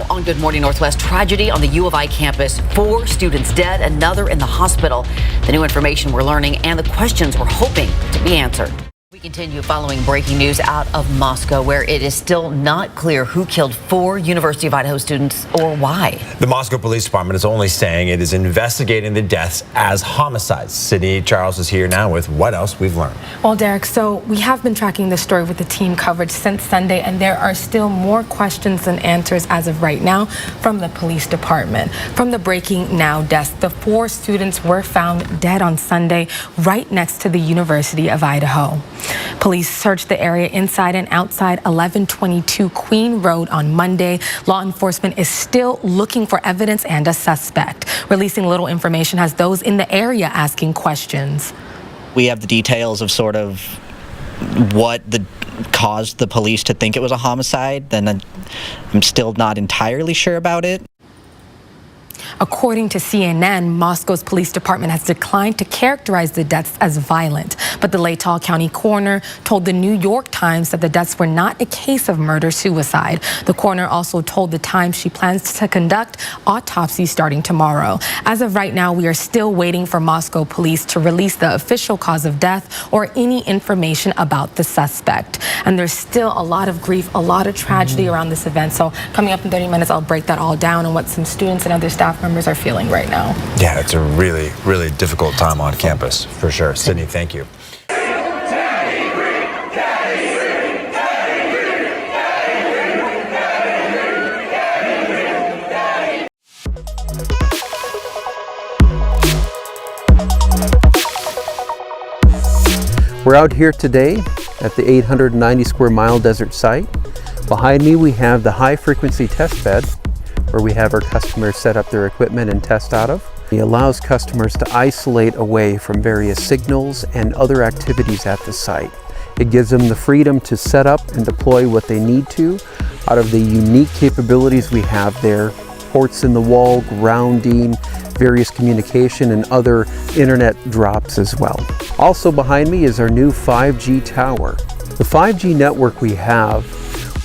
on Good Morning Northwest, tragedy on the U of I campus. 4 students dead, another in the hospital. The new information we're learning and the questions we're hoping to be answered. We continue following breaking news out of Moscow, where it is still not clear who killed 4 University of Idaho students or why. The Moscow Police Department is only saying it is investigating the deaths as homicides. Sydney Charles is here now with what else we've learned. Well, Derek, so we have been tracking this story with the team coverage since Sunday, and there are still more questions than answers as of right now from the police department. From the Breaking Now desk, the 4 students were found dead on Sunday right next to the University of Idaho. Police searched the area inside and outside 1122 Queen Road on Monday. Law enforcement is still looking for evidence and a suspect. Releasing little information has those in the area asking questions. We have the details of sort of what caused the police to think it was a homicide, then I'm still not entirely sure about it. According to CNN, Moscow's police department has declined to characterize the deaths as violent, but the Latah County coroner told the New York Times that the deaths were not a case of murder-suicide. The coroner also told the Times she plans to conduct autopsies starting tomorrow. As of right now, we are still waiting for Moscow police to release the official cause of death or any information about the suspect. And there's still a lot of grief, a lot of tragedy around this event. So coming up in 30 minutes, I'll break that all down and what some students and other staff members are feeling right now. Yeah, it's a really, really difficult time on campus, for sure. Sydney, thank you. We're out here today at the 890 square mile desert site. Behind me we have the high frequency test bed where we have our customers set up their equipment and test out of. It allows customers to isolate away from various signals and other activities at the site. It gives them the freedom to set up and deploy what they need to out of the unique capabilities we have there. Ports in the wall, grounding, various communication and other internet drops as well. Also behind me is our new 5G tower. The 5G network we have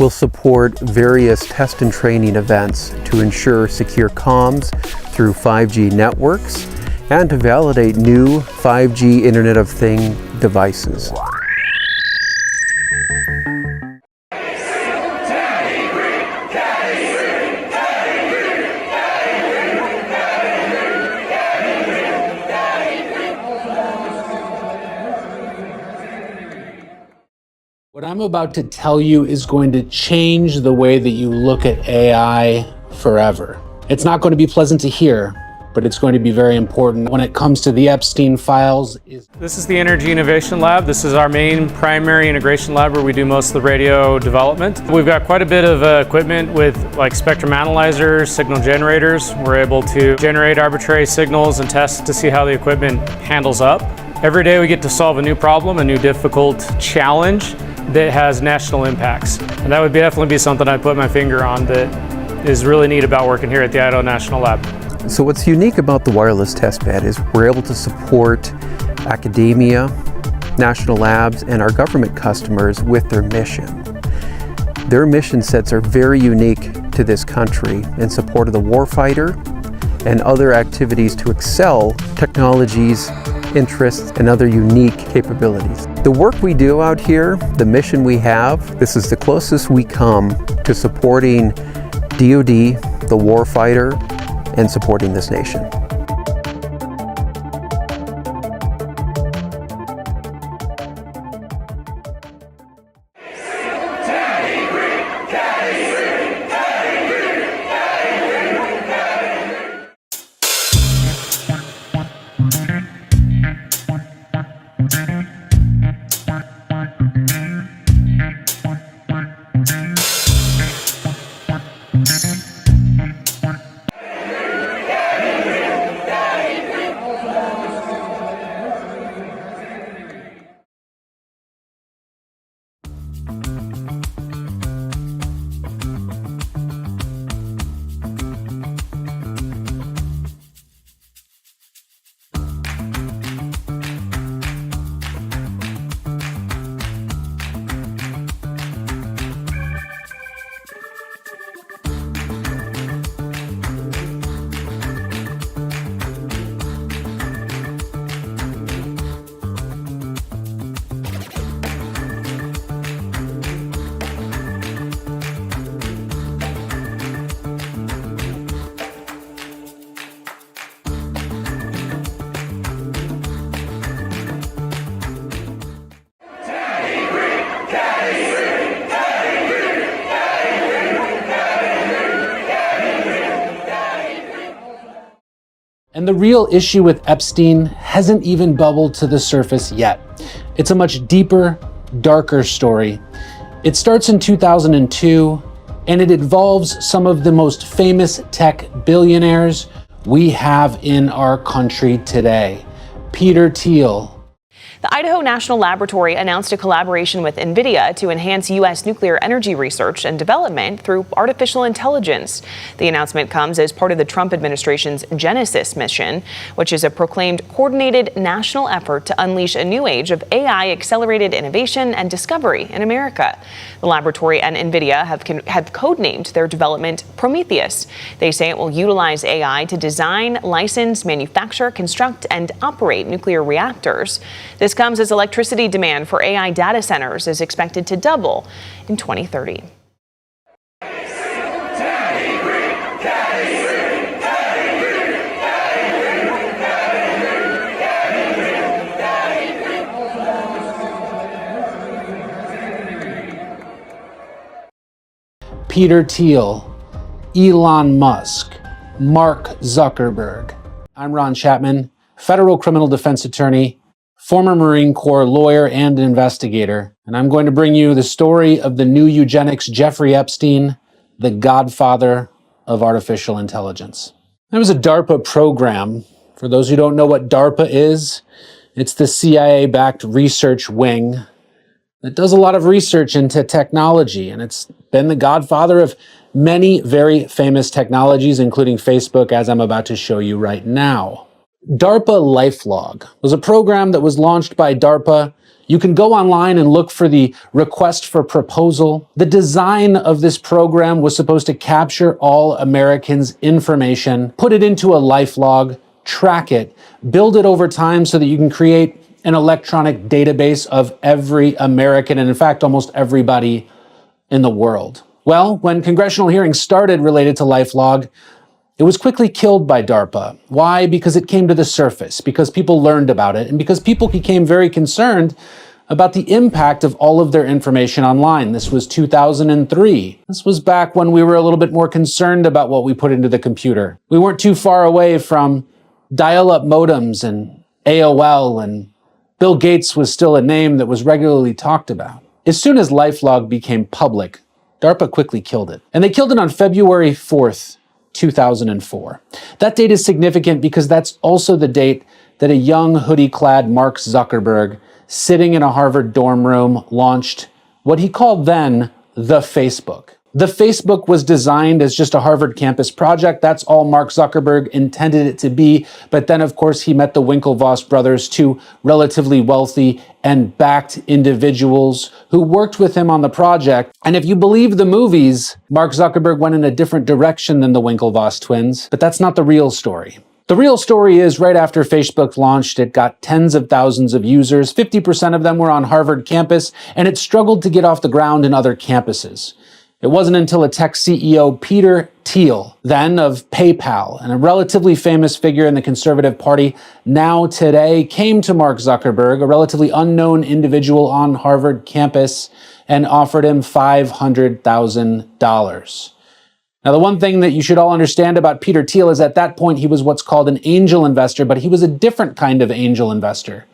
will support various test and training events to ensure secure comms through 5G networks and to validate new 5G Internet of Things devices. What I'm about to tell you is going to change the way that you look at AI forever. It's not going to be pleasant to hear, but it's going to be very important when it comes to the Epstein files. This is the Energy Innovation Lab. This is our main primary integration lab where we do most of the radio development. We've got quite a bit of equipment with like spectrum analyzers, signal generators. We're able to generate arbitrary signals and test to see how the equipment handles up. Every day we get to solve a new problem, a new difficult challenge that has national impacts. And that would definitely be something I'd put my finger on that is really neat about working here at the Idaho National Lab. So what's unique about the wireless test bed is we're able to support academia, national labs, and our government customers with their mission. Their mission sets are very unique to this country in support of the warfighter and other activities to excel technologies, interests, and other unique capabilities. The work we do out here, the mission we have, this is the closest we come to supporting DoD, the warfighter, and supporting this nation. And the real issue with Epstein hasn't even bubbled to the surface yet. It's a much deeper, darker story. It starts in 2002, and it involves some of the most famous tech billionaires we have in our country today. Peter Thiel. The Idaho National Laboratory announced a collaboration with NIVIDIA to enhance U.S. nuclear energy research and development through artificial intelligence. The announcement comes as part of the Trump administration's Genesis mission, which is a proclaimed coordinated national effort to unleash a new age of AI-accelerated innovation and discovery in America. The laboratory and NIVIDIA have codenamed their development Prometheus. They say it will utilize AI to design, license, manufacture, construct, and operate nuclear reactors. This comes as electricity demand for AI data centers is expected to double in 2030. Peter Thiel, Elon Musk, Mark Zuckerberg. I'm Ron Chapman, federal criminal defense attorney, former Marine Corps lawyer and investigator, and I'm going to bring you the story of the new eugenics Jeffrey Epstein, the godfather of artificial intelligence. There was a DARPA program. For those who don't know what DARPA is, it's the CIA-backed research wing that does a lot of research into technology, and it's been the godfather of many very famous technologies, including Facebook, as I'm about to show you right now. DARPA LifeLog was a program that was launched by DARPA. You can go online and look for the request for proposal. The design of this program was supposed to capture all Americans' information, put it into a LifeLog, track it, build it over time so that you can create an electronic database of every American, and in fact, almost everybody in the world. Well, when congressional hearings started related to LifeLog, it was quickly killed by DARPA. Why? Because it came to the surface, because people learned about it, and because people became very concerned about the impact of all of their information online. This was 2003. This was back when we were a little bit more concerned about what we put into the computer. We weren't too far away from dial-up modems and AOL, and Bill Gates was still a name that was regularly talked about. As soon as LifeLog became public, DARPA quickly killed it. And they killed it on February 4th, 2004. That date is significant because that's also the date that a young hoodie-clad Mark Zuckerberg, sitting in a Harvard dorm room, launched what he called then the Facebook. The Facebook was designed as just a Harvard campus project. That's all Mark Zuckerberg intended it to be. But then, of course, he met the Winklevoss brothers, two relatively wealthy and backed individuals who worked with him on the project. And if you believe the movies, Mark Zuckerberg went in a different direction than the Winklevoss twins. But that's not the real story. The real story is right after Facebook launched, it got tens of thousands of users. 50% of them were on Harvard campus, and it struggled to get off the ground in other campuses. It wasn't until a tech CEO, Peter Thiel, then of PayPal, and a relatively famous figure in the Conservative Party now today, came to Mark Zuckerberg, a relatively unknown individual on Harvard campus, and offered him $500,000. Now, the one thing that you should all understand about Peter Thiel is at that point he was what's called an angel investor, but he was a different kind of angel investor.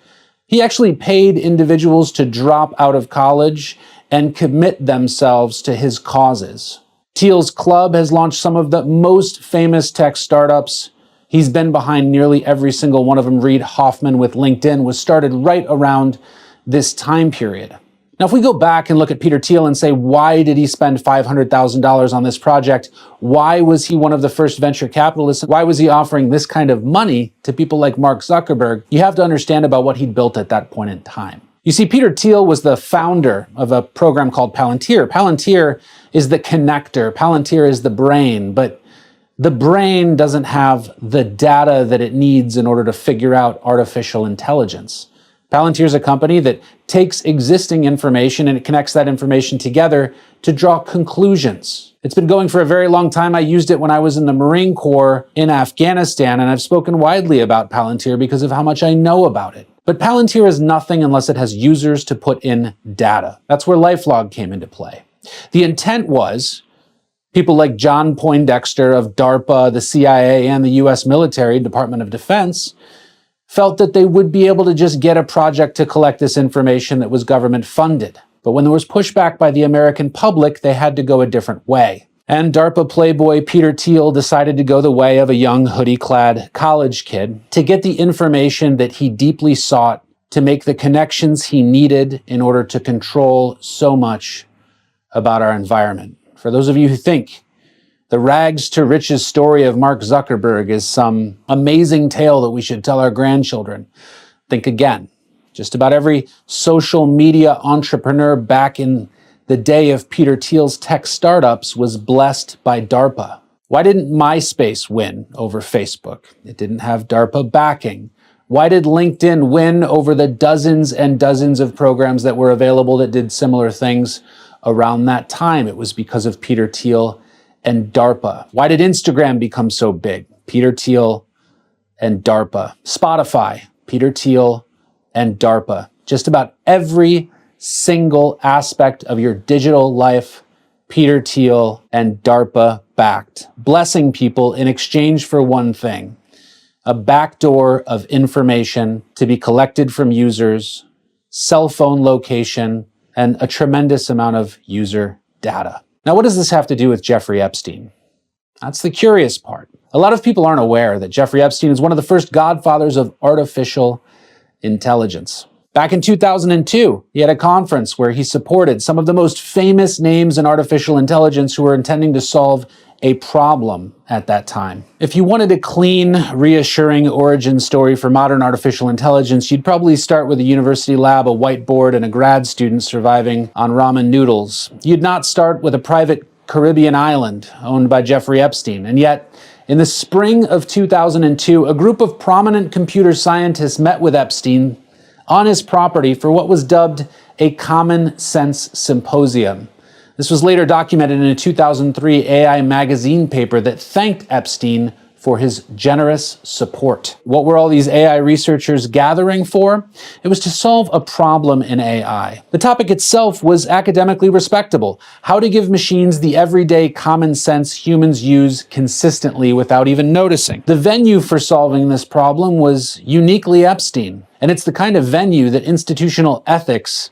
He actually paid individuals to drop out of college and commit themselves to his causes. Thiel's club has launched some of the most famous tech startups. He's been behind nearly every single one of them. Reid Hoffman with LinkedIn was started right around this time period. Now, if we go back and look at Peter Thiel and say, why did he spend $500,000 on this project? Why was he one of the first venture capitalists? Why was he offering this kind of money to people like Mark Zuckerberg? You have to understand about what he'd built at that point in time. You see, Peter Thiel was the founder of a program called Palantir. Palantir is the connector. Palantir is the brain, but the brain doesn't have the data that it needs in order to figure out artificial intelligence. Palantir is a company that takes existing information and it connects that information together to draw conclusions. It's been going for a very long time. I used it when I was in the Marine Corps in Afghanistan, and I've spoken widely about Palantir because of how much I know about it. But Palantir is nothing unless it has users to put in data. That's where LifeLog came into play. The intent was People like John Poindexter of DARPA, the CIA, and the US military, Department of Defense, felt that they would be able to just get a project to collect this information that was government funded. But when there was pushback by the American public, they had to go a different way. And DARPA playboy Peter Thiel decided to go the way of a young hoodie-clad college kid to get the information that he deeply sought to make the connections he needed in order to control so much about our environment. For those of you who think the rags to riches story of Mark Zuckerberg is some amazing tale that we should tell our grandchildren, think again. Just about every social media entrepreneur back in the day of Peter Thiel's tech startups was blessed by DARPA. Why didn't MySpace win over Facebook? It didn't have DARPA backing. Why did LinkedIn win over the dozens and dozens of programs that were available that did similar things around that time? It was because of Peter Thiel and DARPA. Why did Instagram become so big? Peter Thiel and DARPA. Spotify, Peter Thiel and DARPA. Just about every single aspect of your digital life, Peter Thiel and DARPA backed, blessing people in exchange for one thing: a backdoor of information to be collected from users, cell phone location, and a tremendous amount of user data. Now, what does this have to do with Jeffrey Epstein? That's the curious part. A lot of people aren't aware that Jeffrey Epstein is one of the first godfathers of artificial intelligence. Back in 2002, he had a conference where he supported some of the most famous names in artificial intelligence who were intending to solve a problem at that time. If you wanted a clean, reassuring origin story for modern artificial intelligence, you'd probably start with a university lab, a whiteboard, and a grad student surviving on ramen noodles. You'd not start with a private Caribbean island owned by Jeffrey Epstein. And yet, in the spring of 2002, a group of prominent computer scientists met with Epstein on his property for what was dubbed a common sense symposium. This was later documented in a 2003 AI magazine paper that thanked Epstein for his generous support. What were all these AI researchers gathering for? It was to solve a problem in AI. The topic itself was academically respectable: how to give machines the everyday common sense humans use consistently without even noticing. The venue for solving this problem was uniquely Epstein, and it's the kind of venue that institutional ethics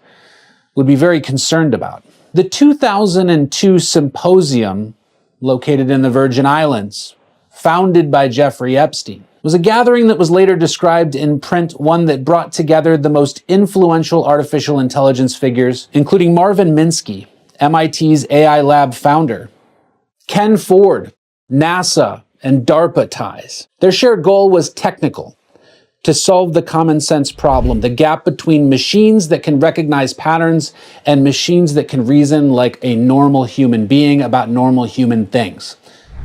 would be very concerned about. The 2002 symposium, located in the Virgin Islands, founded by Jeffrey Epstein, was a gathering that was later described in print, one that brought together the most influential artificial intelligence figures, including Marvin Minsky, MIT's AI lab founder, Ken Ford, NASA, and DARPA ties. Their shared goal was technical: to solve the common sense problem, the gap between machines that can recognize patterns and machines that can reason like a normal human being about normal human things.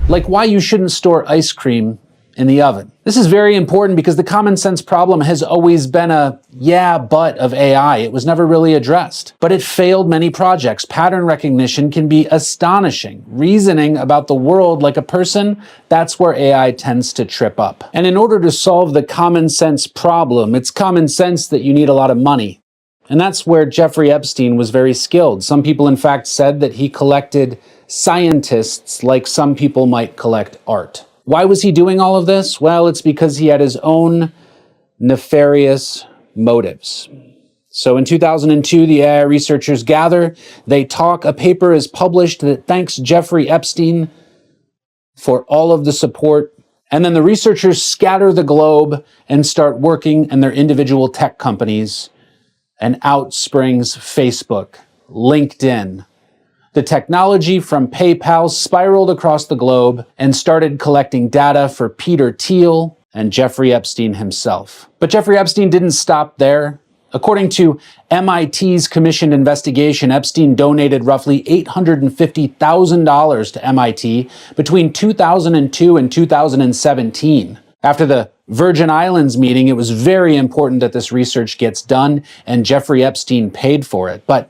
Like why you shouldn't store ice cream in the oven. This is very important because the common sense problem has always been a yeah, but of AI. It was never really addressed. But it failed many projects. Pattern recognition can be astonishing. Reasoning about the world like a person, that's where AI tends to trip up. And in order to solve the common sense problem, it's common sense that you need a lot of money. And that's where Jeffrey Epstein was very skilled. Some people, in fact, said that he collected scientists like some people might collect art. Why was he doing all of this? Well, it's because he had his own nefarious motives. So in 2002, the AI researchers gather, they talk, a paper is published that thanks Jeffrey Epstein for all of the support, and then the researchers scatter the globe and start working in their individual tech companies, and out springs Facebook, LinkedIn. The technology from PayPal spiraled across the globe and started collecting data for Peter Thiel and Jeffrey Epstein himself. But Jeffrey Epstein didn't stop there. According to MIT's commissioned investigation, Epstein donated roughly $850,000 to MIT between 2002 and 2017. After the Virgin Islands meeting, it was very important that this research gets done, and Jeffrey Epstein paid for it. But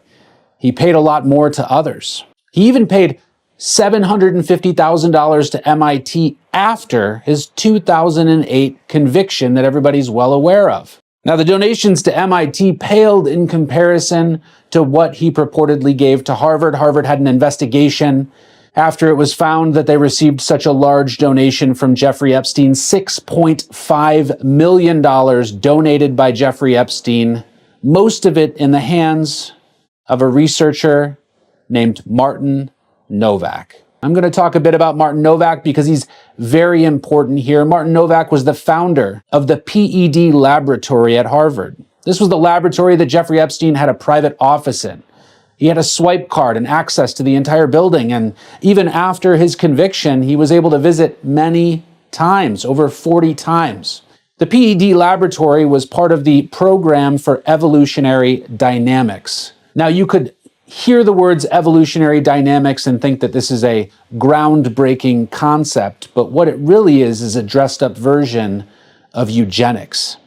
he paid a lot more to others. He even paid $750,000 to MIT after his 2008 conviction that everybody's well aware of. Now, the donations to MIT paled in comparison to what he purportedly gave to Harvard. Harvard had an investigation after it was found that they received such a large donation from Jeffrey Epstein, $6.5 million donated by Jeffrey Epstein, most of it in the hands of a researcher named Martin Novak. I'm going to talk a bit about Martin Novak because he's very important here. Martin Novak was the founder of the PED laboratory at Harvard. This was the laboratory that Jeffrey Epstein had a private office in. He had a swipe card and access to the entire building, and even after his conviction, he was able to visit many times, over 40 times. The PED laboratory was part of the Program for Evolutionary Dynamics. Now, you could hear the words evolutionary dynamics and think that this is a groundbreaking concept, but what it really is a dressed-up version of eugenics.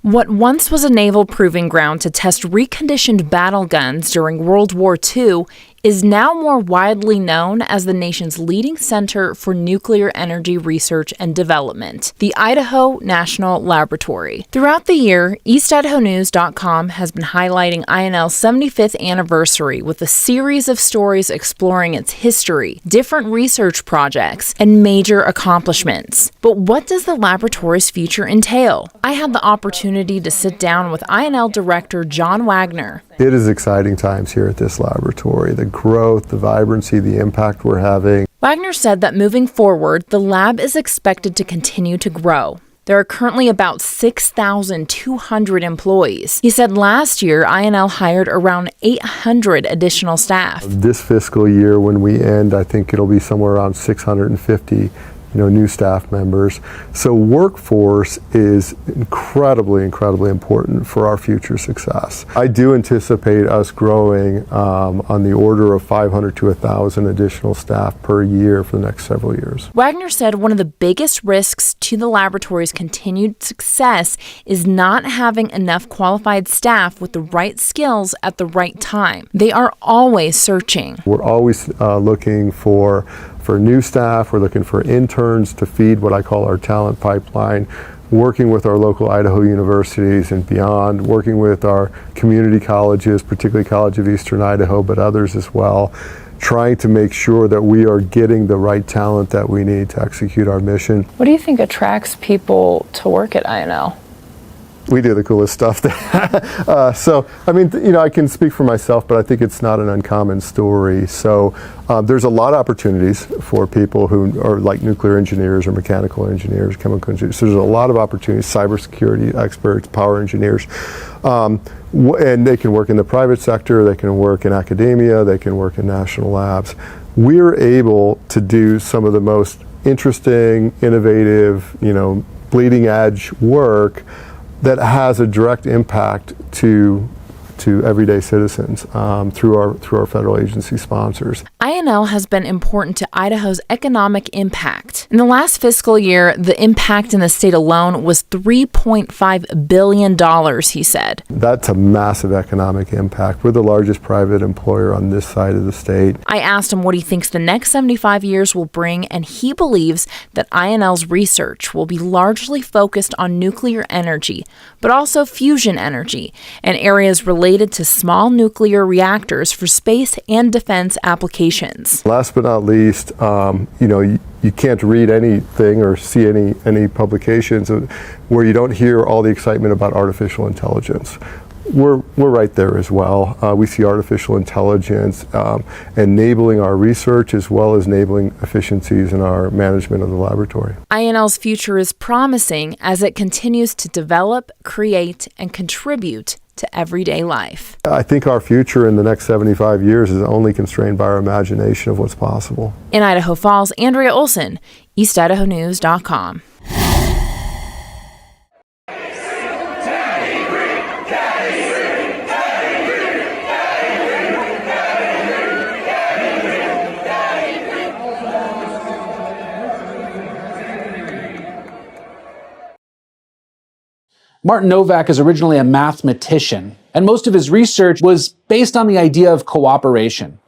What once was a naval proving ground to test reconditioned battle guns during World War II is now more widely known as the nation's leading center for nuclear energy research and development, the Idaho National Laboratory. Throughout the year, EastIdahoNews.com has been highlighting INL's 75th anniversary with a series of stories exploring its history, different research projects, and major accomplishments. But what does the laboratory's future entail? I had the opportunity to sit down with INL Director John Wagner. It is exciting times here at this laboratory. The growth, the vibrancy, the impact we're having. Wagner said that moving forward, the lab is expected to continue to grow. There are currently about 6,200 employees. He said last year, INL hired around 800 additional staff. This fiscal year, when we end, I think it'll be somewhere around 650 new staff members. So workforce is incredibly important for our future success. I do anticipate us growing on the order of 500 to 1,000 additional staff per year for the next several years. Wagner said one of the biggest risks to the laboratory's continued success is not having enough qualified staff with the right skills at the right time. They are always searching. We're always looking for new staff. We're looking for interns to feed what I call our talent pipeline, working with our local Idaho universities and beyond, working with our community colleges, particularly College of Eastern Idaho, but others as well, trying to make sure that we are getting the right talent that we need to execute our mission. What do you think attracts people to work at INL? We do the coolest stuff there. So, I mean, I can speak for myself, but I think it's not an uncommon story. So there's a lot of opportunities for people who are like nuclear engineers or mechanical engineers, chemical engineers. So there's a lot of opportunities, cybersecurity experts, power engineers. And they can work in the private sector, they can work in academia, they can work in national labs. We're able to do some of the most interesting, innovative, bleeding edge work that has a direct impact to everyday citizens through our federal agency sponsors. INL has been important to Idaho's economic impact. In the last fiscal year, the impact in the state alone was $3.5 billion, he said. That's a massive economic impact. We're the largest private employer on this side of the state. I asked him what he thinks the next 75 years will bring, and he believes that INL's research will be largely focused on nuclear energy, but also fusion energy and areas related to small nuclear reactors for space and defense applications. Last but not least, you can't read anything or see any publications where you don't hear all the excitement about artificial intelligence. We're right there as well. We see artificial intelligence enabling our research as well as enabling efficiencies in our management of the laboratory. INL's future is promising as it continues to develop, create, and contribute to everyday life. I think our future in the next 75 years is only constrained by our imagination of what's possible. In Idaho Falls, Andrea Olson, EastIdahoNews.com. Martin Novak is originally a mathematician, and most of his research was based on the idea of cooperation.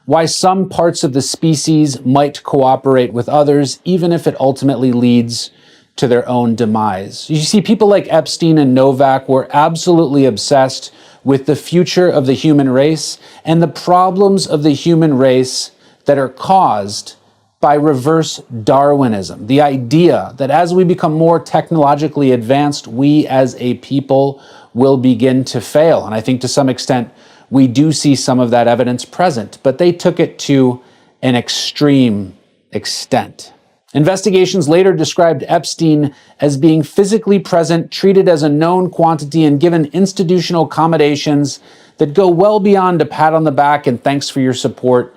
why some parts of the species might cooperate with others, even if it ultimately leads to their own demise. You see, people like Epstein and Novak were absolutely obsessed with the future of the human race and the problems of the human race that are caused by reverse Darwinism. The idea that as we become more technologically advanced, we as a people will begin to fail. And I think to some extent, we do see some of that evidence present, but they took it to an extreme extent. Investigations later described Epstein as being physically present, treated as a known quantity, and given institutional accommodations that go well beyond a pat on the back and thanks for your support,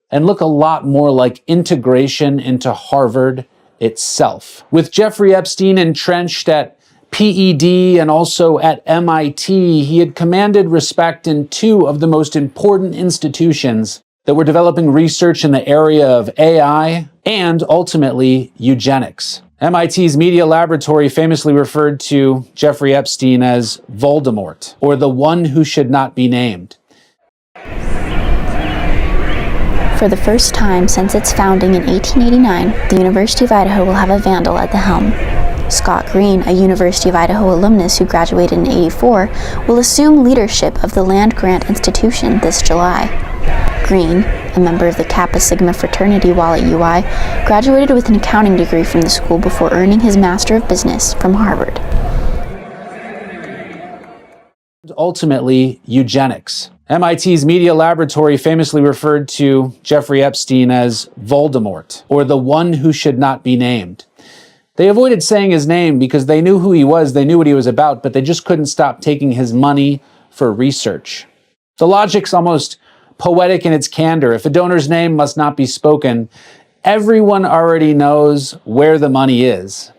and look a lot more like integration into Harvard itself. With Jeffrey Epstein entrenched at PED and also at MIT, he had commanded respect in two of the most important institutions that were developing research in the area of AI and ultimately eugenics. MIT's media laboratory famously referred to Jeffrey Epstein as Voldemort, or the one who should not be named. For the first time since its founding in 1889, the University of Idaho will have a vandal at the helm. Scott Green, a University of Idaho alumnus who graduated in '84, will assume leadership of the land-grant institution this July. Green, a member of the Kappa Sigma fraternity while at UI, graduated with an accounting degree from the school before earning his Master of Business from Harvard. Ultimately, eugenics. MIT's media laboratory famously referred to Jeffrey Epstein as Voldemort, or the one who should not be named. They avoided saying his name because they knew who he was, they knew what he was about, but they just couldn't stop taking his money for research. The logic's almost poetic in its candor. If a donor's name must not be spoken, everyone already knows where the money is.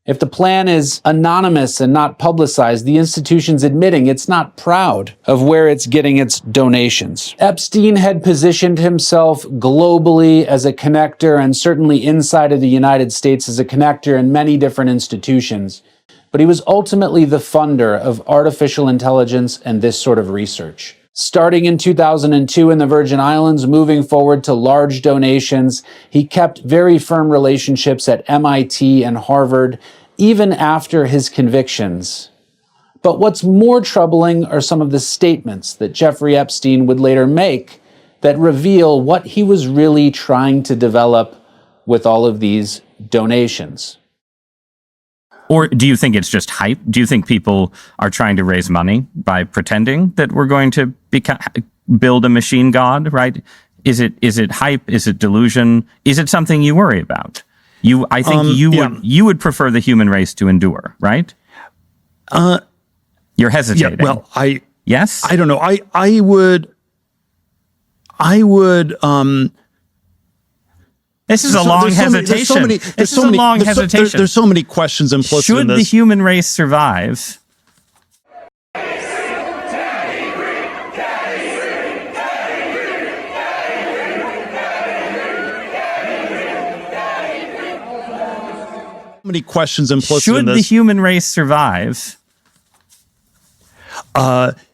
If the plan is anonymous and not publicized, the institution's admitting it's not proud of where it's getting its donations. Epstein had positioned himself globally as a connector and certainly inside of the United States as a connector in many different institutions. But he was ultimately the funder of artificial intelligence and this sort of research. Starting in 2002 in the Virgin Islands, moving forward to large donations, he kept very firm relationships at MIT and Harvard, even after his convictions. But what's more troubling are some of the statements that Jeffrey Epstein would later make that reveal what he was really trying to develop with all of these donations. Or do you think it's just hype? Do you think people are trying to raise money by pretending that we're going to build a machine god, right? Is it hype? Is it delusion? Is it something you worry about? I think you would prefer the human race to endure, right? You're hesitating. Yeah, well, yes? I don't know. I would This is a long hesitation. This is a long hesitation. There's so many questions implicit in this. Should the human race survive? Many questions implicit in this. Should the human race survive?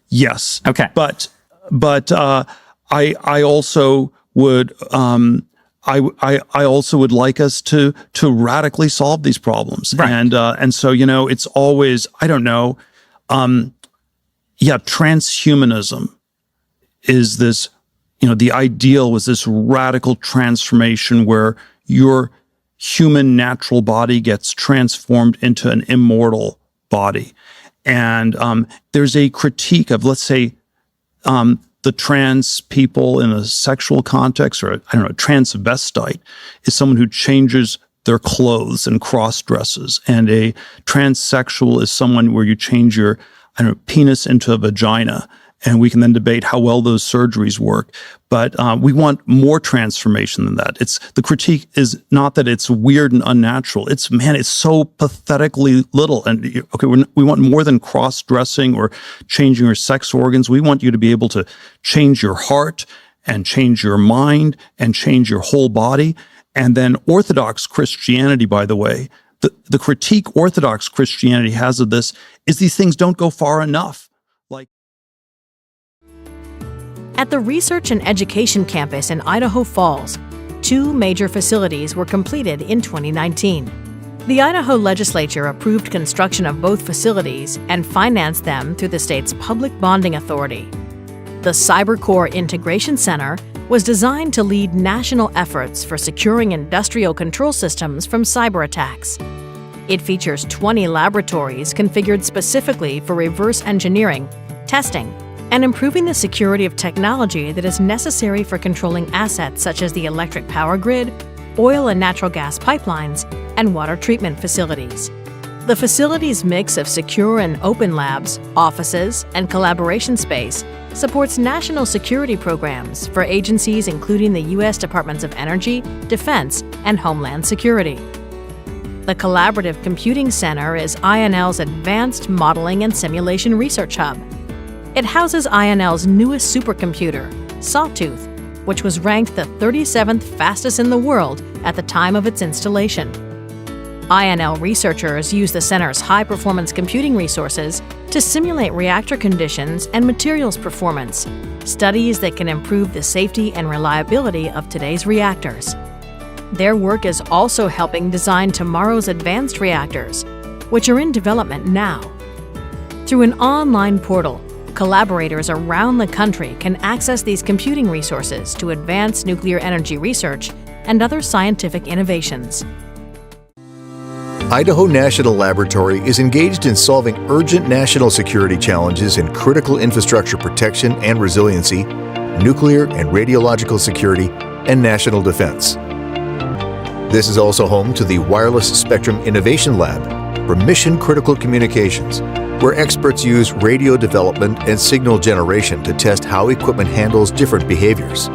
Yes. Okay. But I also would I also would like us to radically solve these problems. Right. And so, it's always, I don't know, transhumanism is this, the ideal was this radical transformation where your human natural body gets transformed into an immortal body. And there's a critique of, let's say, the trans people in a sexual context, or a transvestite is someone who changes their clothes and cross-dresses. And a transsexual is someone where you change your, penis into a vagina. And we can then debate how well those surgeries work. But we want more transformation than that. The critique is not that it's weird and unnatural. It's so pathetically little. And okay, we want more than cross-dressing or changing your sex organs. We want you to be able to change your heart and change your mind and change your whole body. And then Orthodox Christianity, by the way, the critique Orthodox Christianity has of this is these things don't go far enough. At the Research and Education Campus in Idaho Falls, 2 major facilities were completed in 2019. The Idaho legislature approved construction of both facilities and financed them through the state's public bonding authority. The CyberCore Integration Center was designed to lead national efforts for securing industrial control systems from cyber attacks. It features 20 laboratories configured specifically for reverse engineering, testing, and improving the security of technology that is necessary for controlling assets such as the electric power grid, oil and natural gas pipelines, and water treatment facilities. The facility's mix of secure and open labs, offices, and collaboration space supports national security programs for agencies including the U.S. Departments of Energy, Defense, and Homeland Security. The Collaborative Computing Center is INL's Advanced Modeling and Simulation Research Hub. It houses INL's newest supercomputer, Sawtooth, which was ranked the 37th fastest in the world at the time of its installation. INL researchers use the center's high-performance computing resources to simulate reactor conditions and materials performance, studies that can improve the safety and reliability of today's reactors. Their work is also helping design tomorrow's advanced reactors, which are in development now. Through an online portal, collaborators around the country can access these computing resources to advance nuclear energy research and other scientific innovations. Idaho National Laboratory is engaged in solving urgent national security challenges in critical infrastructure protection and resiliency, nuclear and radiological security, and national defense. This is also home to the Wireless Spectrum Innovation Lab for mission-critical communications, where experts use radio development and signal generation to test how equipment handles different behaviors.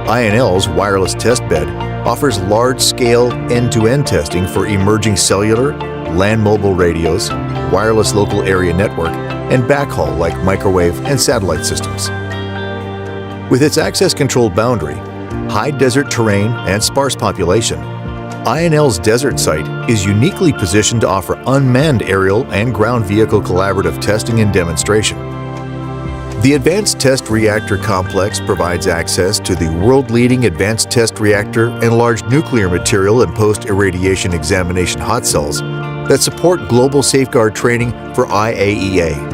INL's wireless test bed offers large-scale end-to-end testing for emerging cellular, land mobile radios, wireless local area network, and backhaul like microwave and satellite systems. With its access-controlled boundary, high desert terrain, and sparse population, INL's desert site is uniquely positioned to offer unmanned aerial and ground vehicle collaborative testing and demonstration. The Advanced Test Reactor Complex provides access to the world-leading advanced test reactor and large nuclear material and post-irradiation examination hot cells that support global safeguard training for IAEA.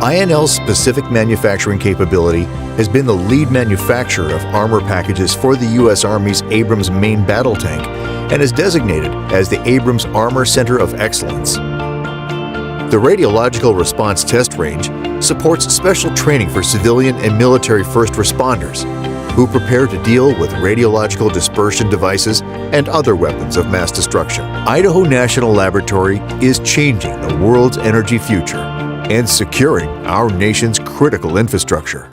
INL's specific manufacturing capability has been the lead manufacturer of armor packages for the U.S. Army's Abrams main battle tank and is designated as the Abrams Armor Center of Excellence. The Radiological Response Test Range supports special training for civilian and military first responders who prepare to deal with radiological dispersion devices and other weapons of mass destruction. Idaho National Laboratory is changing the world's energy future and securing our nation's critical infrastructure.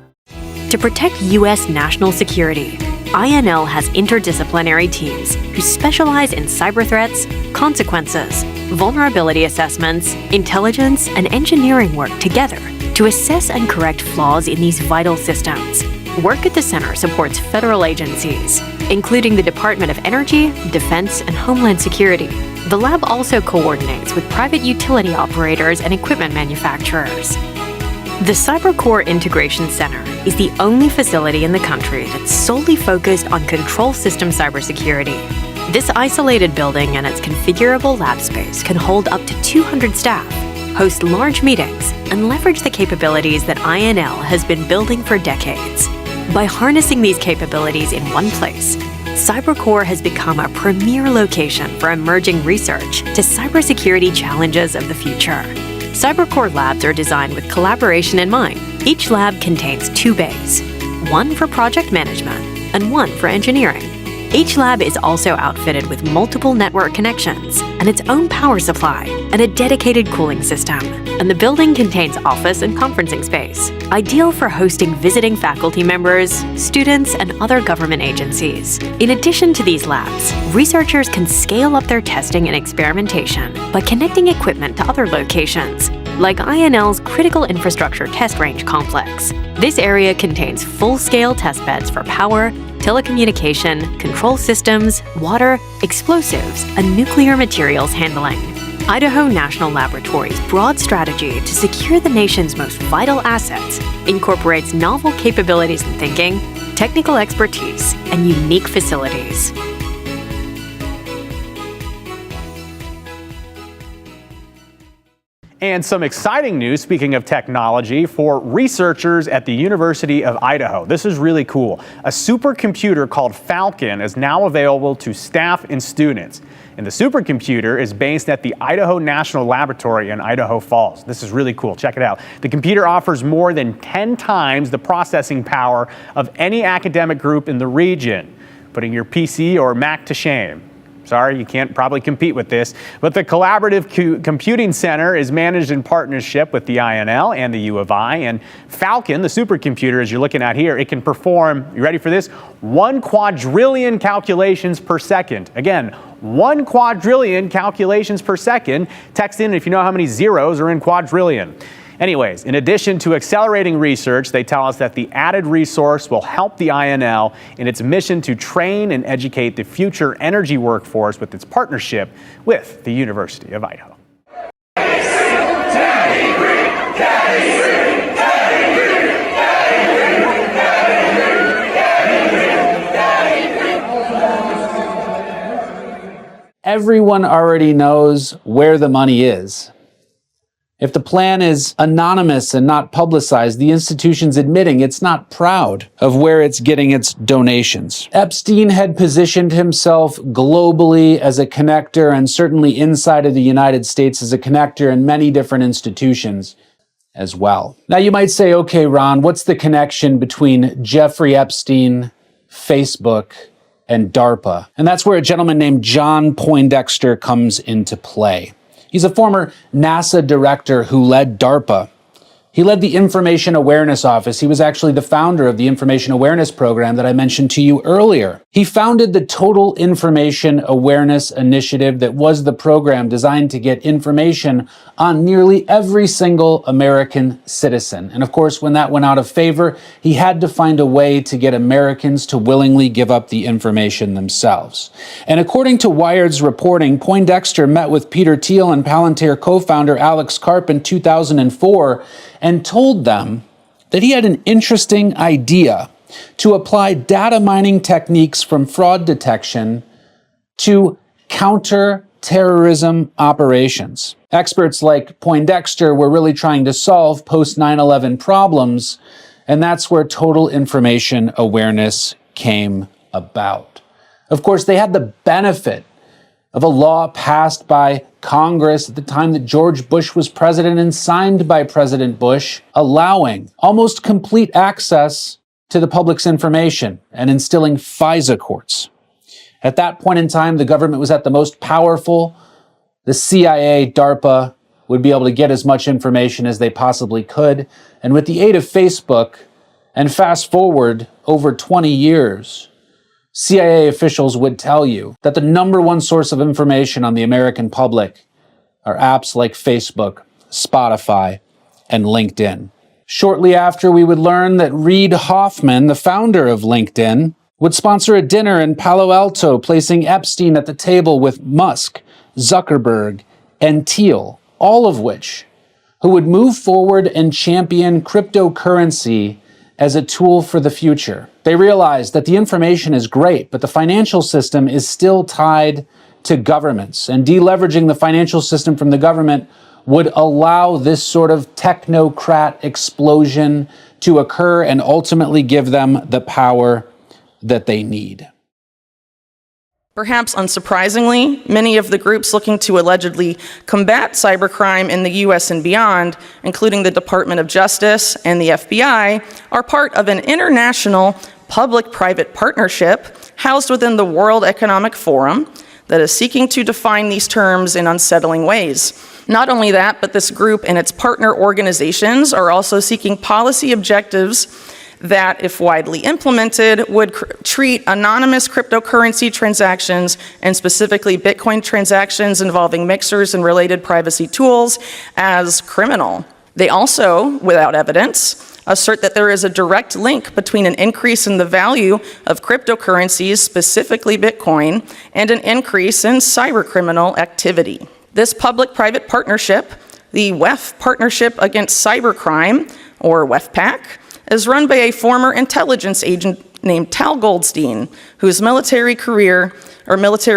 To protect U.S. national security, INL has interdisciplinary teams who specialize in cyber threats, consequences, vulnerability assessments, intelligence, and engineering work together to assess and correct flaws in these vital systems. Work at the center supports federal agencies, including the Department of Energy, Defense, and Homeland Security. The lab also coordinates with private utility operators and equipment manufacturers. The CyberCore Integration Center is the only facility in the country that's solely focused on control system cybersecurity. This isolated building and its configurable lab space can hold up to 200 staff, host large meetings, and leverage the capabilities that INL has been building for decades. By harnessing these capabilities in one place, CyberCore has become a premier location for emerging research to cybersecurity challenges of the future. CyberCore labs are designed with collaboration in mind. Each lab contains 2 bays, one for project management and one for engineering. Each lab is also outfitted with multiple network connections and its own power supply and a dedicated cooling system. And the building contains office and conferencing space, ideal for hosting visiting faculty members, students, and other government agencies. In addition to these labs, researchers can scale up their testing and experimentation by connecting equipment to other locations, like INL's Critical Infrastructure Test Range Complex. This area contains full-scale test beds for power, telecommunication, control systems, water, explosives, and nuclear materials handling. Idaho National Laboratory's broad strategy to secure the nation's most vital assets incorporates novel capabilities in thinking, technical expertise, and unique facilities. And some exciting news, speaking of technology, for researchers at the University of Idaho. This is really cool. A supercomputer called Falcon is now available to staff and students. And the supercomputer is based at the Idaho National Laboratory in Idaho Falls. This is really cool. Check it out. The computer offers more than 10 times the processing power of any academic group in the region, putting your PC or Mac to shame. Sorry, you can't probably compete with this, but the Collaborative Computing Center is managed in partnership with the INL and the U of I, and Falcon, the supercomputer, as you're looking at here, it can perform, you ready for this? 1 quadrillion calculations per second. Again, 1 quadrillion calculations per second. Text in if you know how many zeros are in quadrillion. Anyways, in addition to accelerating research, they tell us that the added resource will help the INL in its mission to train and educate the future energy workforce with its partnership with the University of Idaho. Everyone already knows where the money is. If the plan is anonymous and not publicized, the institution's admitting it's not proud of where it's getting its donations. Epstein had positioned himself globally as a connector, and certainly inside of the United States as a connector in many different institutions as well. Now you might say, okay, Ron, what's the connection between Jeffrey Epstein, Facebook, and DARPA? And that's where a gentleman named John Poindexter comes into play. He's a former NASA director who led DARPA. He led the Information Awareness Office. He was actually the founder of the Information Awareness Program that I mentioned to you earlier. He founded the Total Information Awareness Initiative that was the program designed to get information on nearly every single American citizen. And of course, when that went out of favor, he had to find a way to get Americans to willingly give up the information themselves. And according to Wired's reporting, Poindexter met with Peter Thiel and Palantir co-founder Alex Karp in 2004 and told them that he had an interesting idea to apply data mining techniques from fraud detection to counter-terrorism operations. Experts like Poindexter were really trying to solve post-9/11 problems, and that's where total information awareness came about. Of course, they had the benefit of a law passed by Congress at the time that George Bush was president and signed by President Bush, allowing almost complete access to the public's information and instilling FISA courts. At that point in time, the government was at the most powerful. The CIA, DARPA, would be able to get as much information as they possibly could. And with the aid of Facebook, and fast forward over 20 years, CIA officials would tell you that the number one source of information on the American public are apps like Facebook, Spotify, and LinkedIn. Shortly after, we would learn that Reid Hoffman, the founder of LinkedIn, would sponsor a dinner in Palo Alto, placing Epstein at the table with Musk, Zuckerberg, and Thiel, all of which who would move forward and champion cryptocurrency as a tool for the future. They realized that the information is great, but the financial system is still tied to governments, and deleveraging the financial system from the government would allow this sort of technocrat explosion to occur and ultimately give them the power that they need. Perhaps unsurprisingly, many of the groups looking to allegedly combat cybercrime in the US and beyond, including the Department of Justice and the FBI, are part of an international public-private partnership housed within the World Economic Forum that is seeking to define these terms in unsettling ways. Not only that, but this group and its partner organizations are also seeking policy objectives that, if widely implemented, would treat anonymous cryptocurrency transactions, and specifically Bitcoin transactions involving mixers and related privacy tools, as criminal. They also, without evidence, assert that there is a direct link between an increase in the value of cryptocurrencies, specifically Bitcoin, and an increase in cybercriminal activity. This public-private partnership, the WEF Partnership Against Cybercrime, or WEFPAC, is run by a former intelligence agent named Tal Goldstein, whose military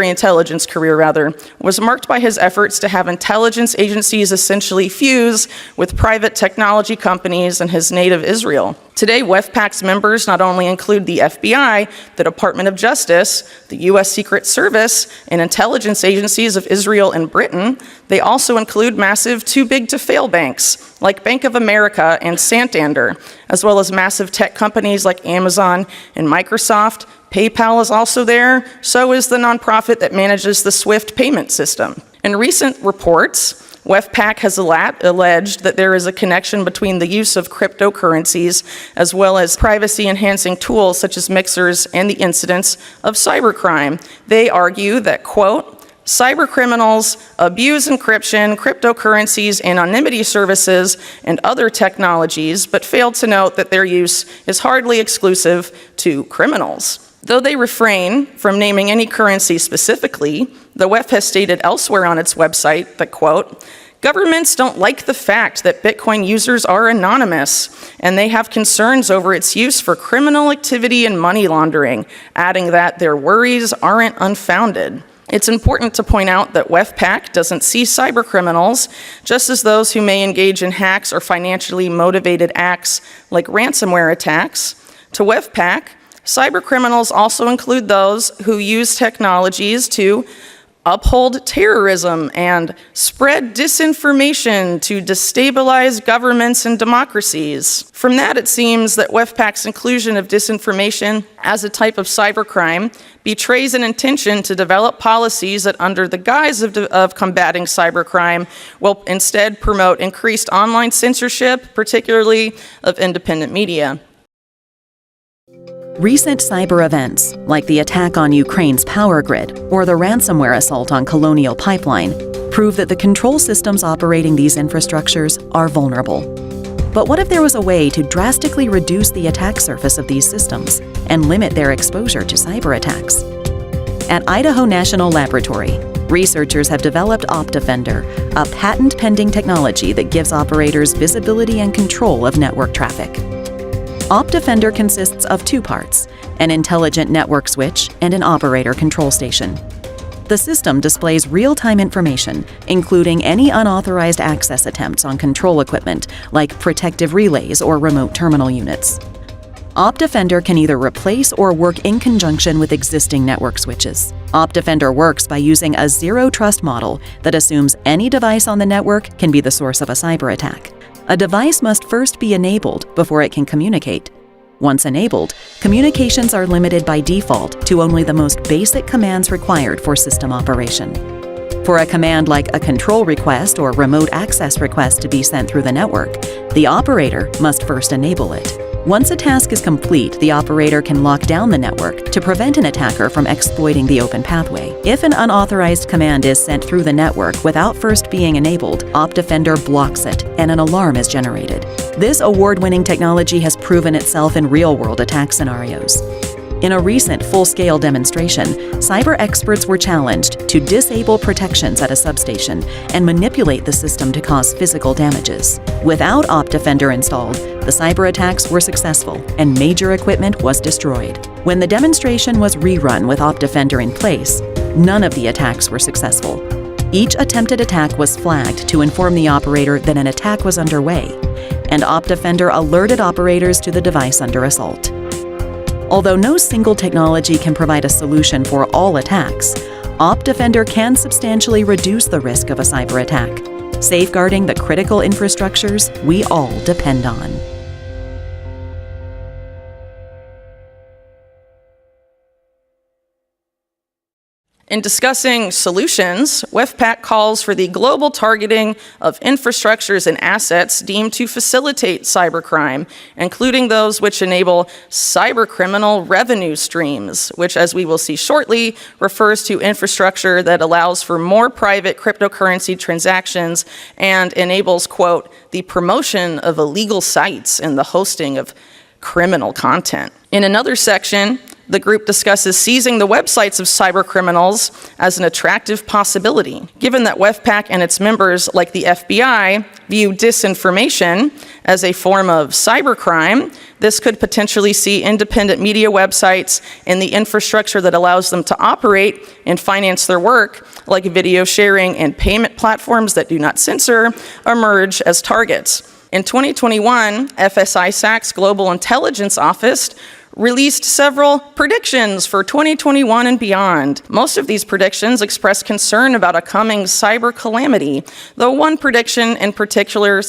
intelligence career, was marked by his efforts to have intelligence agencies essentially fuse with private technology companies in his native Israel. Today, WEFPAC's members not only include the FBI, the Department of Justice, the U.S. Secret Service, and intelligence agencies of Israel and Britain, they also include massive too-big-to-fail banks like Bank of America and Santander, as well as massive tech companies like Amazon and Microsoft. PayPal is also there, so is the nonprofit that manages the SWIFT payment system. In recent reports, WEFPAC has alleged that there is a connection between the use of cryptocurrencies as well as privacy-enhancing tools such as mixers and the incidence of cybercrime. They argue that, quote, cybercriminals abuse encryption, cryptocurrencies, and anonymity services and other technologies, but fail to note that their use is hardly exclusive to criminals. Though they refrain from naming any currency specifically, the WEF has stated elsewhere on its website that, quote, governments don't like the fact that Bitcoin users are anonymous, and they have concerns over its use for criminal activity and money laundering, adding that their worries aren't unfounded. It's important to point out that WEFPAC doesn't see cybercriminals just as those who may engage in hacks or financially motivated acts like ransomware attacks. To WEFPAC, cybercriminals also include those who use technologies to uphold terrorism and spread disinformation to destabilize governments and democracies. From that, it seems that WEFPAC's inclusion of disinformation as a type of cybercrime betrays an intention to develop policies that, under the guise of combating cybercrime, will instead promote increased online censorship, particularly of independent media. Recent cyber events, like the attack on Ukraine's power grid or the ransomware assault on Colonial Pipeline, prove that the control systems operating these infrastructures are vulnerable. But what if there was a way to drastically reduce the attack surface of these systems and limit their exposure to cyber attacks? At Idaho National Laboratory, researchers have developed OpDefender, a patent-pending technology that gives operators visibility and control of network traffic. OpDefender consists of two parts, an intelligent network switch and an operator control station. The system displays real-time information, including any unauthorized access attempts on control equipment, like protective relays or remote terminal units. OpDefender can either replace or work in conjunction with existing network switches. OpDefender works by using a zero-trust model that assumes any device on the network can be the source of a cyber attack. A device must first be enabled before it can communicate. Once enabled, communications are limited by default to only the most basic commands required for system operation. For a command like a control request or remote access request to be sent through the network, the operator must first enable it. Once a task is complete, the operator can lock down the network to prevent an attacker from exploiting the open pathway. If an unauthorized command is sent through the network without first being enabled, OpDefender blocks it and an alarm is generated. This award-winning technology has proven itself in real-world attack scenarios. In a recent full-scale demonstration, cyber experts were challenged to disable protections at a substation and manipulate the system to cause physical damages. Without OpDefender installed, the cyber attacks were successful and major equipment was destroyed. When the demonstration was rerun with OpDefender in place, none of the attacks were successful. Each attempted attack was flagged to inform the operator that an attack was underway, and OpDefender alerted operators to the device under assault. Although no single technology can provide a solution for all attacks, OpDefender can substantially reduce the risk of a cyber attack, safeguarding the critical infrastructures we all depend on. In discussing solutions, WEFPAC calls for the global targeting of infrastructures and assets deemed to facilitate cybercrime, including those which enable cybercriminal revenue streams, which, as we will see shortly, refers to infrastructure that allows for more private cryptocurrency transactions and enables, quote, the promotion of illegal sites and the hosting of criminal content. In another section, The group discusses seizing the websites of cybercriminals as an attractive possibility, given that WEFPAC and its members, like the FBI, view disinformation as a form of cybercrime. This could potentially see independent media websites and the infrastructure that allows them to operate and finance their work, like video sharing and payment platforms that do not censor, emerge as targets. In 2021, FSISAC's Global Intelligence Office released several predictions for 2021 and beyond. Most of these predictions express concern about a coming cyber calamity, though one prediction in particular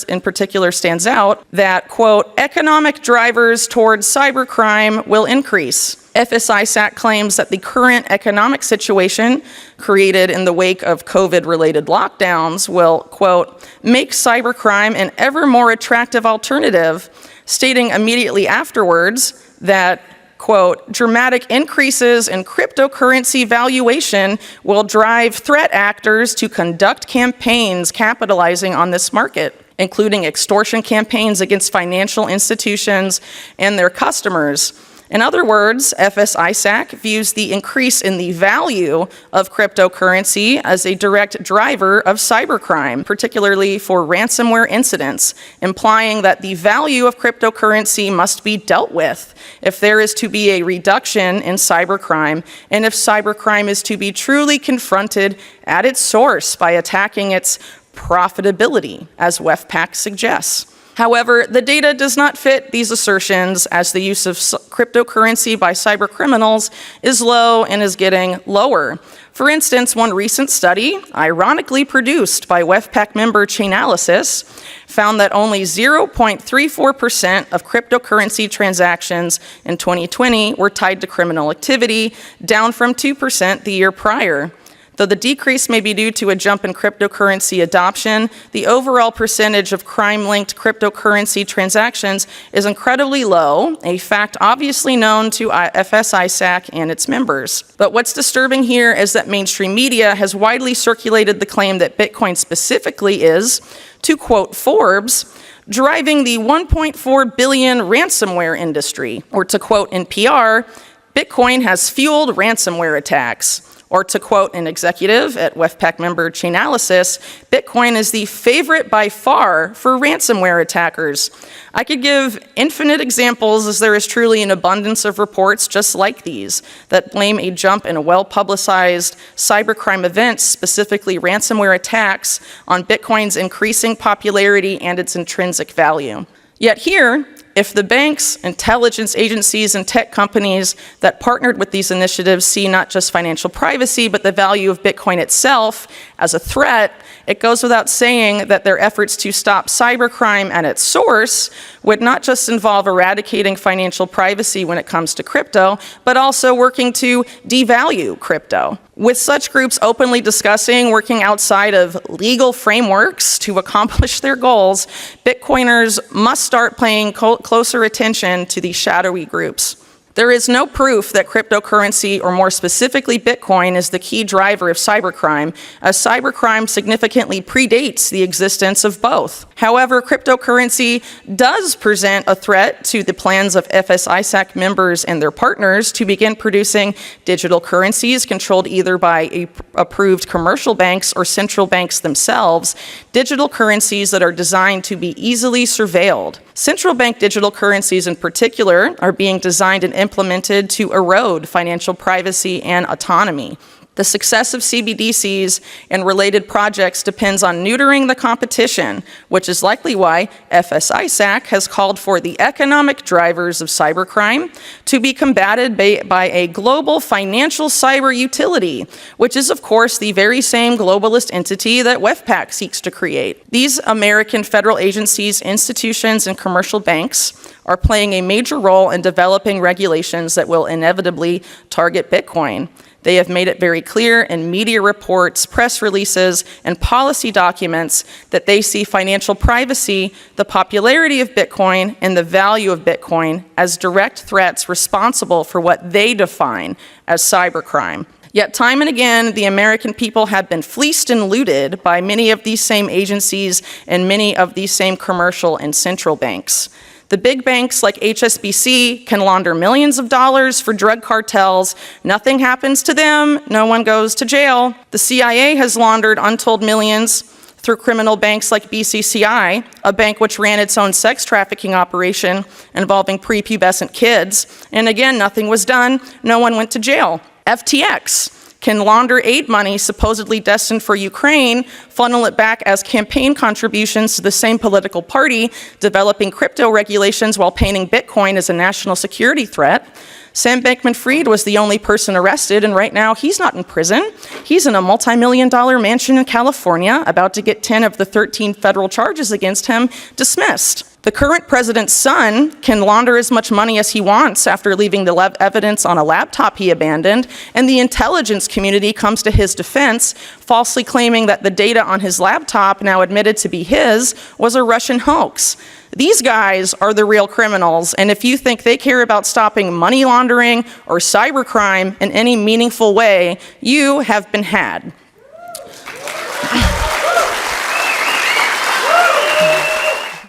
stands out that, quote, economic drivers towards cybercrime will increase. FSISAC claims that the current economic situation created in the wake of COVID-related lockdowns will, quote, make cybercrime an ever more attractive alternative, stating immediately afterwards that, quote, dramatic increases in cryptocurrency valuation will drive threat actors to conduct campaigns capitalizing on this market, including extortion campaigns against financial institutions and their customers. In other words, FSISAC views the increase in the value of cryptocurrency as a direct driver of cybercrime, particularly for ransomware incidents, implying that the value of cryptocurrency must be dealt with if there is to be a reduction in cybercrime, and if cybercrime is to be truly confronted at its source by attacking its profitability, as WEFPAC suggests. However, the data does not fit these assertions, as the use of cryptocurrency by cybercriminals is low and is getting lower. For instance, one recent study, ironically produced by WEFPAC member Chainalysis, found that only 0.34% of cryptocurrency transactions in 2020 were tied to criminal activity, down from 2% the year prior. Though the decrease may be due to a jump in cryptocurrency adoption, the overall percentage of crime-linked cryptocurrency transactions is incredibly low, a fact obviously known to FSISAC and its members. But what's disturbing here is that mainstream media has widely circulated the claim that Bitcoin specifically is, to quote Forbes, driving the $1.4 billion ransomware industry, or to quote NPR, Bitcoin has fueled ransomware attacks. Or to quote an executive at WEFPAC member Chainalysis, Bitcoin is the favorite by far for ransomware attackers. I could give infinite examples, as there is truly an abundance of reports just like these that blame a jump in well-publicized cybercrime events, specifically ransomware attacks, on Bitcoin's increasing popularity and its intrinsic value. Yet here, if the banks, intelligence agencies, and tech companies that partnered with these initiatives see not just financial privacy, but the value of Bitcoin itself as a threat, it goes without saying that their efforts to stop cybercrime at its source would not just involve eradicating financial privacy when it comes to crypto, but also working to devalue crypto. With such groups openly discussing working outside of legal frameworks to accomplish their goals, Bitcoiners must start paying closer attention to these shadowy groups. There is no proof that cryptocurrency, or more specifically Bitcoin, is the key driver of cybercrime, as cybercrime significantly predates the existence of both. However, cryptocurrency does present a threat to the plans of FSISAC members and their partners to begin producing digital currencies controlled either by approved commercial banks or central banks themselves, digital currencies that are designed to be easily surveilled. Central bank digital currencies in particular are being designed and implemented to erode financial privacy and autonomy. The success of CBDCs and related projects depends on neutering the competition, which is likely why FSISAC has called for the economic drivers of cybercrime to be combated by a global financial cyber utility, which is, of course, the very same globalist entity that WEFPAC seeks to create. These American federal agencies, institutions, and commercial banks are playing a major role in developing regulations that will inevitably target Bitcoin. They have made it very clear in media reports, press releases, and policy documents that they see financial privacy, the popularity of Bitcoin, and the value of Bitcoin as direct threats responsible for what they define as cybercrime. Yet time and again, the American people have been fleeced and looted by many of these same agencies and many of these same commercial and central banks. The big banks like HSBC can launder millions of dollars for drug cartels. Nothing happens to them. No one goes to jail. The CIA has laundered untold millions through criminal banks like BCCI, a bank which ran its own sex trafficking operation involving prepubescent kids. And again, nothing was done. No one went to jail. FTX can launder aid money supposedly destined for Ukraine, funnel it back as campaign contributions to the same political party, developing crypto regulations while painting Bitcoin as a national security threat. Sam Bankman-Fried was the only person arrested, and right now he's not in prison. He's in a multi-million-dollar mansion in California, about to get 10 of the 13 federal charges against him dismissed. The current president's son can launder as much money as he wants after leaving the evidence on a laptop he abandoned, and the intelligence community comes to his defense, falsely claiming that the data on his laptop, now admitted to be his, was a Russian hoax. These guys are the real criminals, and if you think they care about stopping money laundering or cybercrime in any meaningful way, you have been had.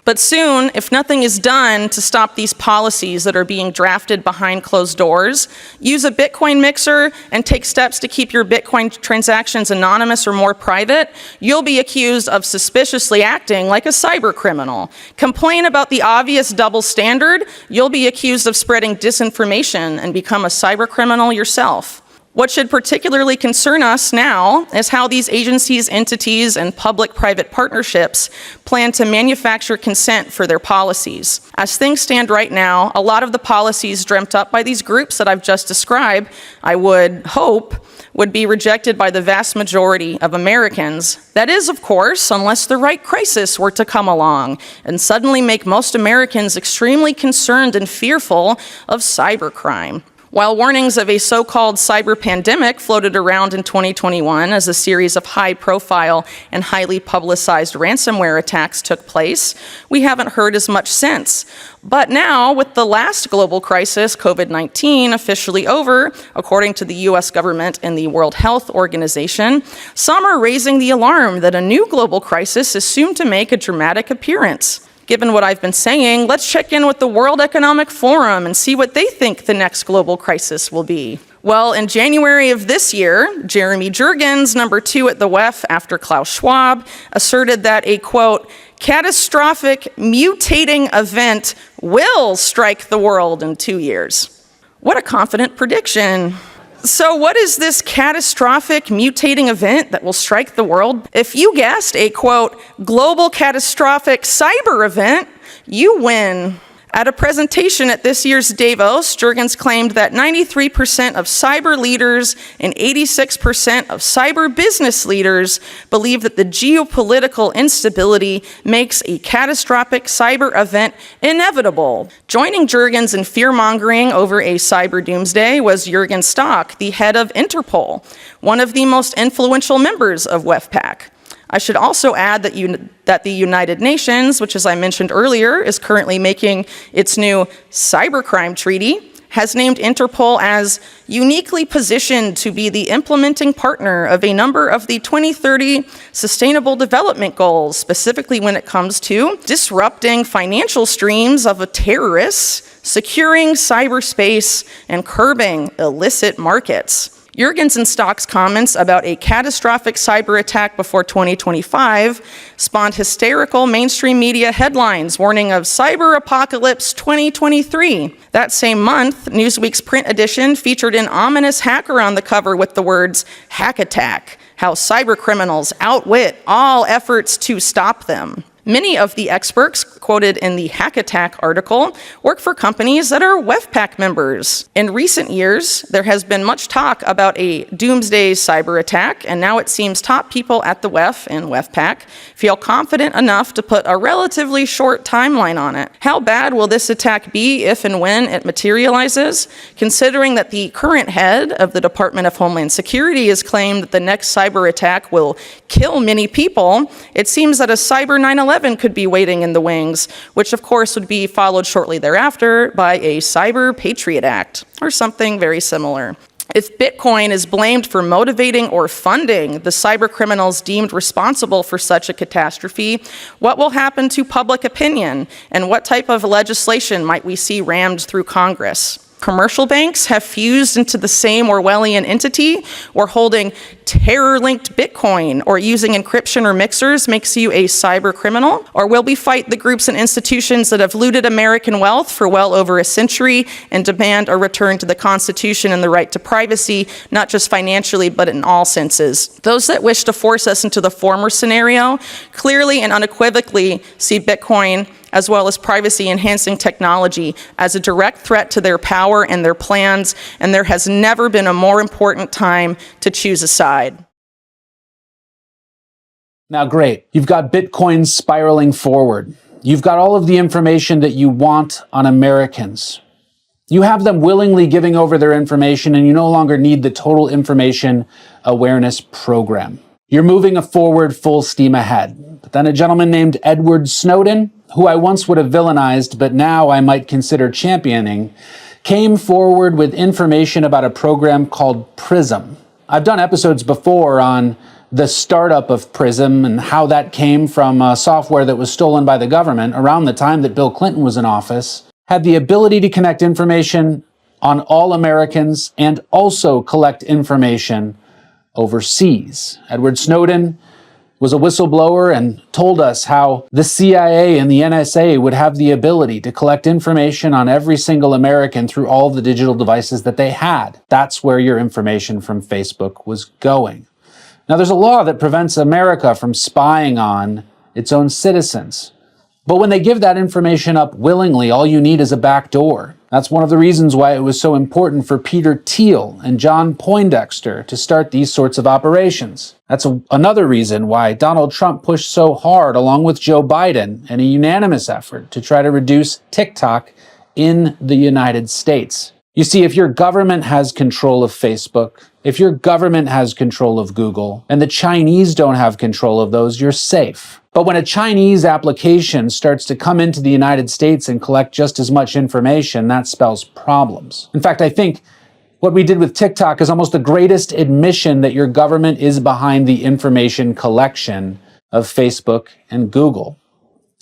But soon, if nothing is done to stop these policies that are being drafted behind closed doors, use a Bitcoin mixer and take steps to keep your Bitcoin transactions anonymous or more private, you'll be accused of suspiciously acting like a cyber criminal. Complain about the obvious double standard, you'll be accused of spreading disinformation and become a cyber criminal yourself. What should particularly concern us now is how these agencies, entities, and public-private partnerships plan to manufacture consent for their policies. As things stand right now, a lot of the policies dreamt up by these groups that I've just described, I would hope, would be rejected by the vast majority of Americans. That is, of course, unless the right crisis were to come along and suddenly make most Americans extremely concerned and fearful of cybercrime. While warnings of a so-called cyber pandemic floated around in 2021 as a series of high-profile and highly publicized ransomware attacks took place, we haven't heard as much since. But now, with the last global crisis, COVID-19, officially over, according to the US government and the World Health Organization, some are raising the alarm that a new global crisis is soon to make a dramatic appearance. Given what I've been saying, let's check in with the World Economic Forum and see what they think the next global crisis will be. Well, in January of this year, Jeremy Jurgens, number 2 at the WEF after Klaus Schwab, asserted that a, quote, catastrophic mutating event will strike the world in 2 years. What a confident prediction. So what is this catastrophic mutating event that will strike the world? If you guessed a, quote, global catastrophic cyber event, you win. At a presentation at this year's Davos, Jurgens claimed that 93% of cyber leaders and 86% of cyber business leaders believe that the geopolitical instability makes a catastrophic cyber event inevitable. Joining Jurgens in fear-mongering over a cyber doomsday was Jürgen Stock, the head of Interpol, one of the most influential members of WEFPAC. I should also add that the United Nations, which as I mentioned earlier, is currently making its new cybercrime treaty, has named Interpol as uniquely positioned to be the implementing partner of a number of the 2030 Sustainable Development Goals, specifically when it comes to disrupting financial streams of terrorists, securing cyberspace, and curbing illicit markets. Jurgens and Stock's comments about a catastrophic cyber attack before 2025 spawned hysterical mainstream media headlines warning of cyber apocalypse 2023. That same month, Newsweek's print edition featured an ominous hacker on the cover with the words, "Hack Attack, How Cyber Criminals Outwit All Efforts to Stop Them." Many of the experts quoted in the Hack Attack article work for companies that are WEFPAC members. In recent years, there has been much talk about a doomsday cyber attack, and now it seems top people at the WEF and WEFPAC feel confident enough to put a relatively short timeline on it. How bad will this attack be if and when it materializes? Considering that the current head of the Department of Homeland Security has claimed that the next cyber attack will kill many people, it seems that a cyber 9/11 could be waiting in the wings, which of course would be followed shortly thereafter by a Cyber Patriot Act, or something very similar. If Bitcoin is blamed for motivating or funding the cyber criminals deemed responsible for such a catastrophe, what will happen to public opinion, and what type of legislation might we see rammed through Congress? Commercial banks have fused into the same Orwellian entity, or holding terror-linked Bitcoin or using encryption or mixers makes you a cyber criminal? Or will we fight the groups and institutions that have looted American wealth for well over a century and demand a return to the Constitution and the right to privacy, not just financially, but in all senses? Those that wish to force us into the former scenario clearly and unequivocally see Bitcoin as well as privacy-enhancing technology as a direct threat to their power and their plans, and there has never been a more important time to choose a side. Now, great. You've got Bitcoin spiraling forward. You've got all of the information that you want on Americans. You have them willingly giving over their information, and you no longer need the Total Information Awareness Program. You're moving forward full steam ahead. But then a gentleman named Edward Snowden, who I once would have villainized, but now I might consider championing, came forward with information about a program called PRISM. I've done episodes before on the startup of PRISM and how that came from software that was stolen by the government around the time that Bill Clinton was in office, had the ability to connect information on all Americans and also collect information overseas. Edward Snowden was a whistleblower and told us how the CIA and the NSA would have the ability to collect information on every single American through all of the digital devices that they had. That's where your information from Facebook was going. Now, there's a law that prevents America from spying on its own citizens. But when they give that information up willingly, all you need is a back door. That's one of the reasons why it was so important for Peter Thiel and John Poindexter to start these sorts of operations. That's another reason why Donald Trump pushed so hard, along with Joe Biden, in a unanimous effort to try to reduce TikTok in the United States. You see, if your government has control of Facebook, if your government has control of Google, and the Chinese don't have control of those, you're safe. But when a Chinese application starts to come into the United States and collect just as much information, that spells problems. In fact, I think what we did with TikTok is almost the greatest admission that your government is behind the information collection of Facebook and Google.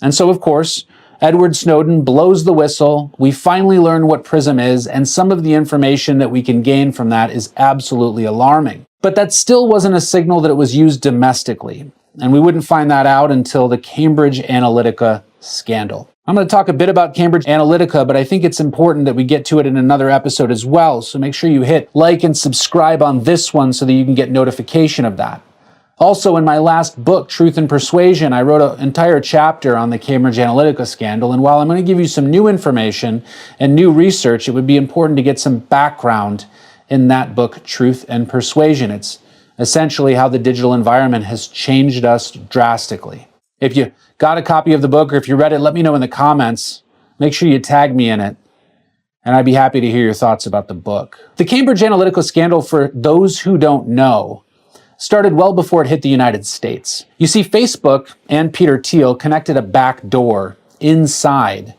And so, of course, Edward Snowden blows the whistle. We finally learn what PRISM is, and some of the information that we can gain from that is absolutely alarming. But that still wasn't a signal that it was used domestically. And we wouldn't find that out until the Cambridge Analytica scandal. I'm going to talk a bit about Cambridge Analytica, but I think it's important that we get to it in another episode as well. So make sure you hit like and subscribe on this one so that you can get notification of that. Also, in my last book, Truth and Persuasion, I wrote an entire chapter on the Cambridge Analytica scandal. And while I'm going to give you some new information and new research, it would be important to get some background in that book, Truth and Persuasion. It's essentially how the digital environment has changed us drastically. If you got a copy of the book or if you read it, let me know in the comments. Make sure you tag me in it, and I'd be happy to hear your thoughts about the book. The Cambridge Analytica scandal, for those who don't know, started well before it hit the United States. You see, Facebook and Peter Thiel connected a back door inside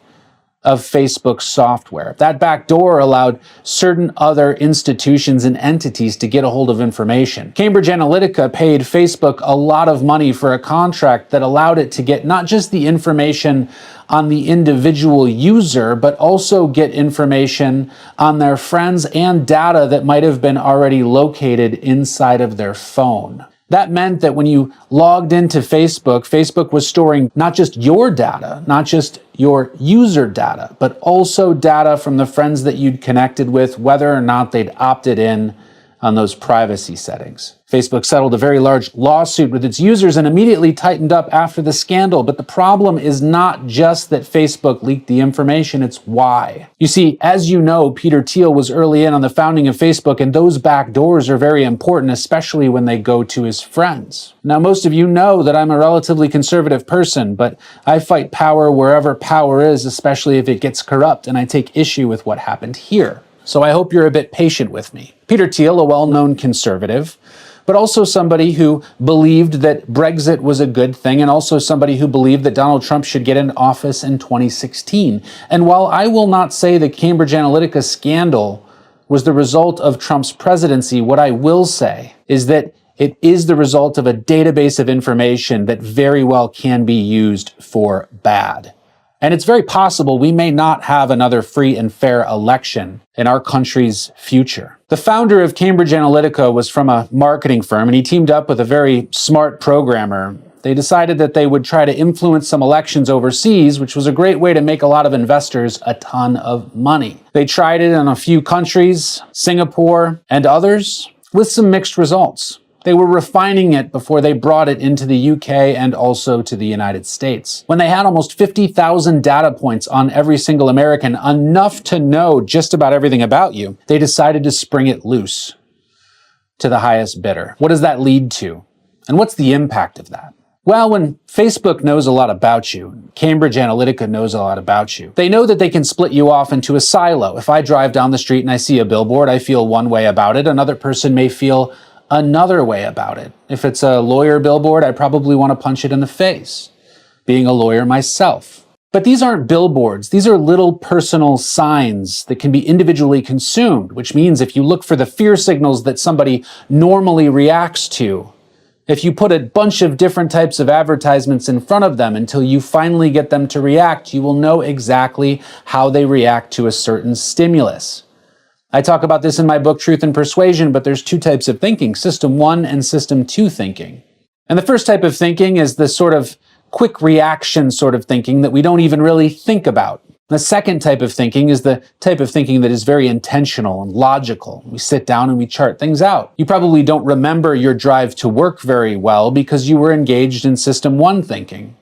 of Facebook software. That back door allowed certain other institutions and entities to get a hold of information. Cambridge Analytica paid Facebook a lot of money for a contract that allowed it to get not just the information on the individual user, but also get information on their friends and data that might have been already located inside of their phone. That meant that when you logged into Facebook, Facebook was storing not just your data, not just your user data, but also data from the friends that you'd connected with, whether or not they'd opted in on those privacy settings. Facebook settled a very large lawsuit with its users and immediately tightened up after the scandal. But the problem is not just that Facebook leaked the information, it's why. You see, as you know, Peter Thiel was early in on the founding of Facebook, and those back doors are very important, especially when they go to his friends. Now, most of you know that I'm a relatively conservative person, but I fight power wherever power is, especially if it gets corrupt, and I take issue with what happened here. So I hope you're a bit patient with me. Peter Thiel, a well-known conservative, but also somebody who believed that Brexit was a good thing, and also somebody who believed that Donald Trump should get into office in 2016. And while I will not say the Cambridge Analytica scandal was the result of Trump's presidency. What I will say is that it is the result of a database of information that very well can be used for bad. And it's very possible we may not have another free and fair election in our country's future. The founder of Cambridge Analytica was from a marketing firm, and he teamed up with a very smart programmer. They decided that they would try to influence some elections overseas, which was a great way to make a lot of investors a ton of money. They tried it in a few countries, Singapore and others, with some mixed results. They were refining it before they brought it into the UK and also to the United States. When they had almost 50,000 data points on every single American, enough to know just about everything about you, they decided to spring it loose to the highest bidder. What does that lead to? And what's the impact of that? Well, when Facebook knows a lot about you, Cambridge Analytica knows a lot about you, they know that they can split you off into a silo. If I drive down the street and I see a billboard, I feel one way about it. Another person may feel another way about it. If it's a lawyer billboard, I probably want to punch it in the face, being a lawyer myself. But these aren't billboards. These are little personal signs that can be individually consumed, which means if you look for the fear signals that somebody normally reacts to, if you put a bunch of different types of advertisements in front of them until you finally get them to react, you will know exactly how they react to a certain stimulus. I talk about this in my book, Truth and Persuasion, but there's two types of thinking, System 1 and System 2 thinking. And the first type of thinking is the sort of quick reaction sort of thinking that we don't even really think about. The second type of thinking is the type of thinking that is very intentional and logical. We sit down and we chart things out. You probably don't remember your drive to work very well because you were engaged in System 1 thinking.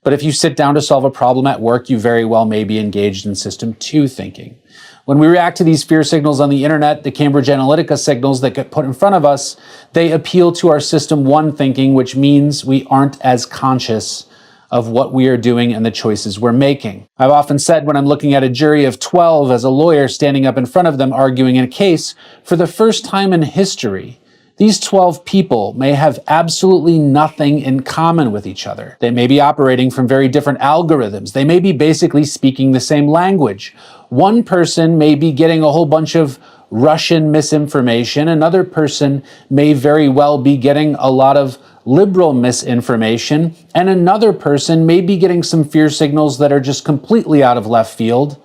But if you sit down to solve a problem at work, you very well may be engaged in System 2 thinking. When we react to these fear signals on the internet, the Cambridge Analytica signals that get put in front of us, they appeal to our System 1 thinking, which means we aren't as conscious of what we are doing and the choices we're making. I've often said when I'm looking at a jury of 12 as a lawyer standing up in front of them arguing in a case, for the first time in history, these 12 people may have absolutely nothing in common with each other. They may be operating from very different algorithms. They may be basically speaking the same language. One person may be getting a whole bunch of Russian misinformation. Another person may very well be getting a lot of liberal misinformation. And another person may be getting some fear signals that are just completely out of left field.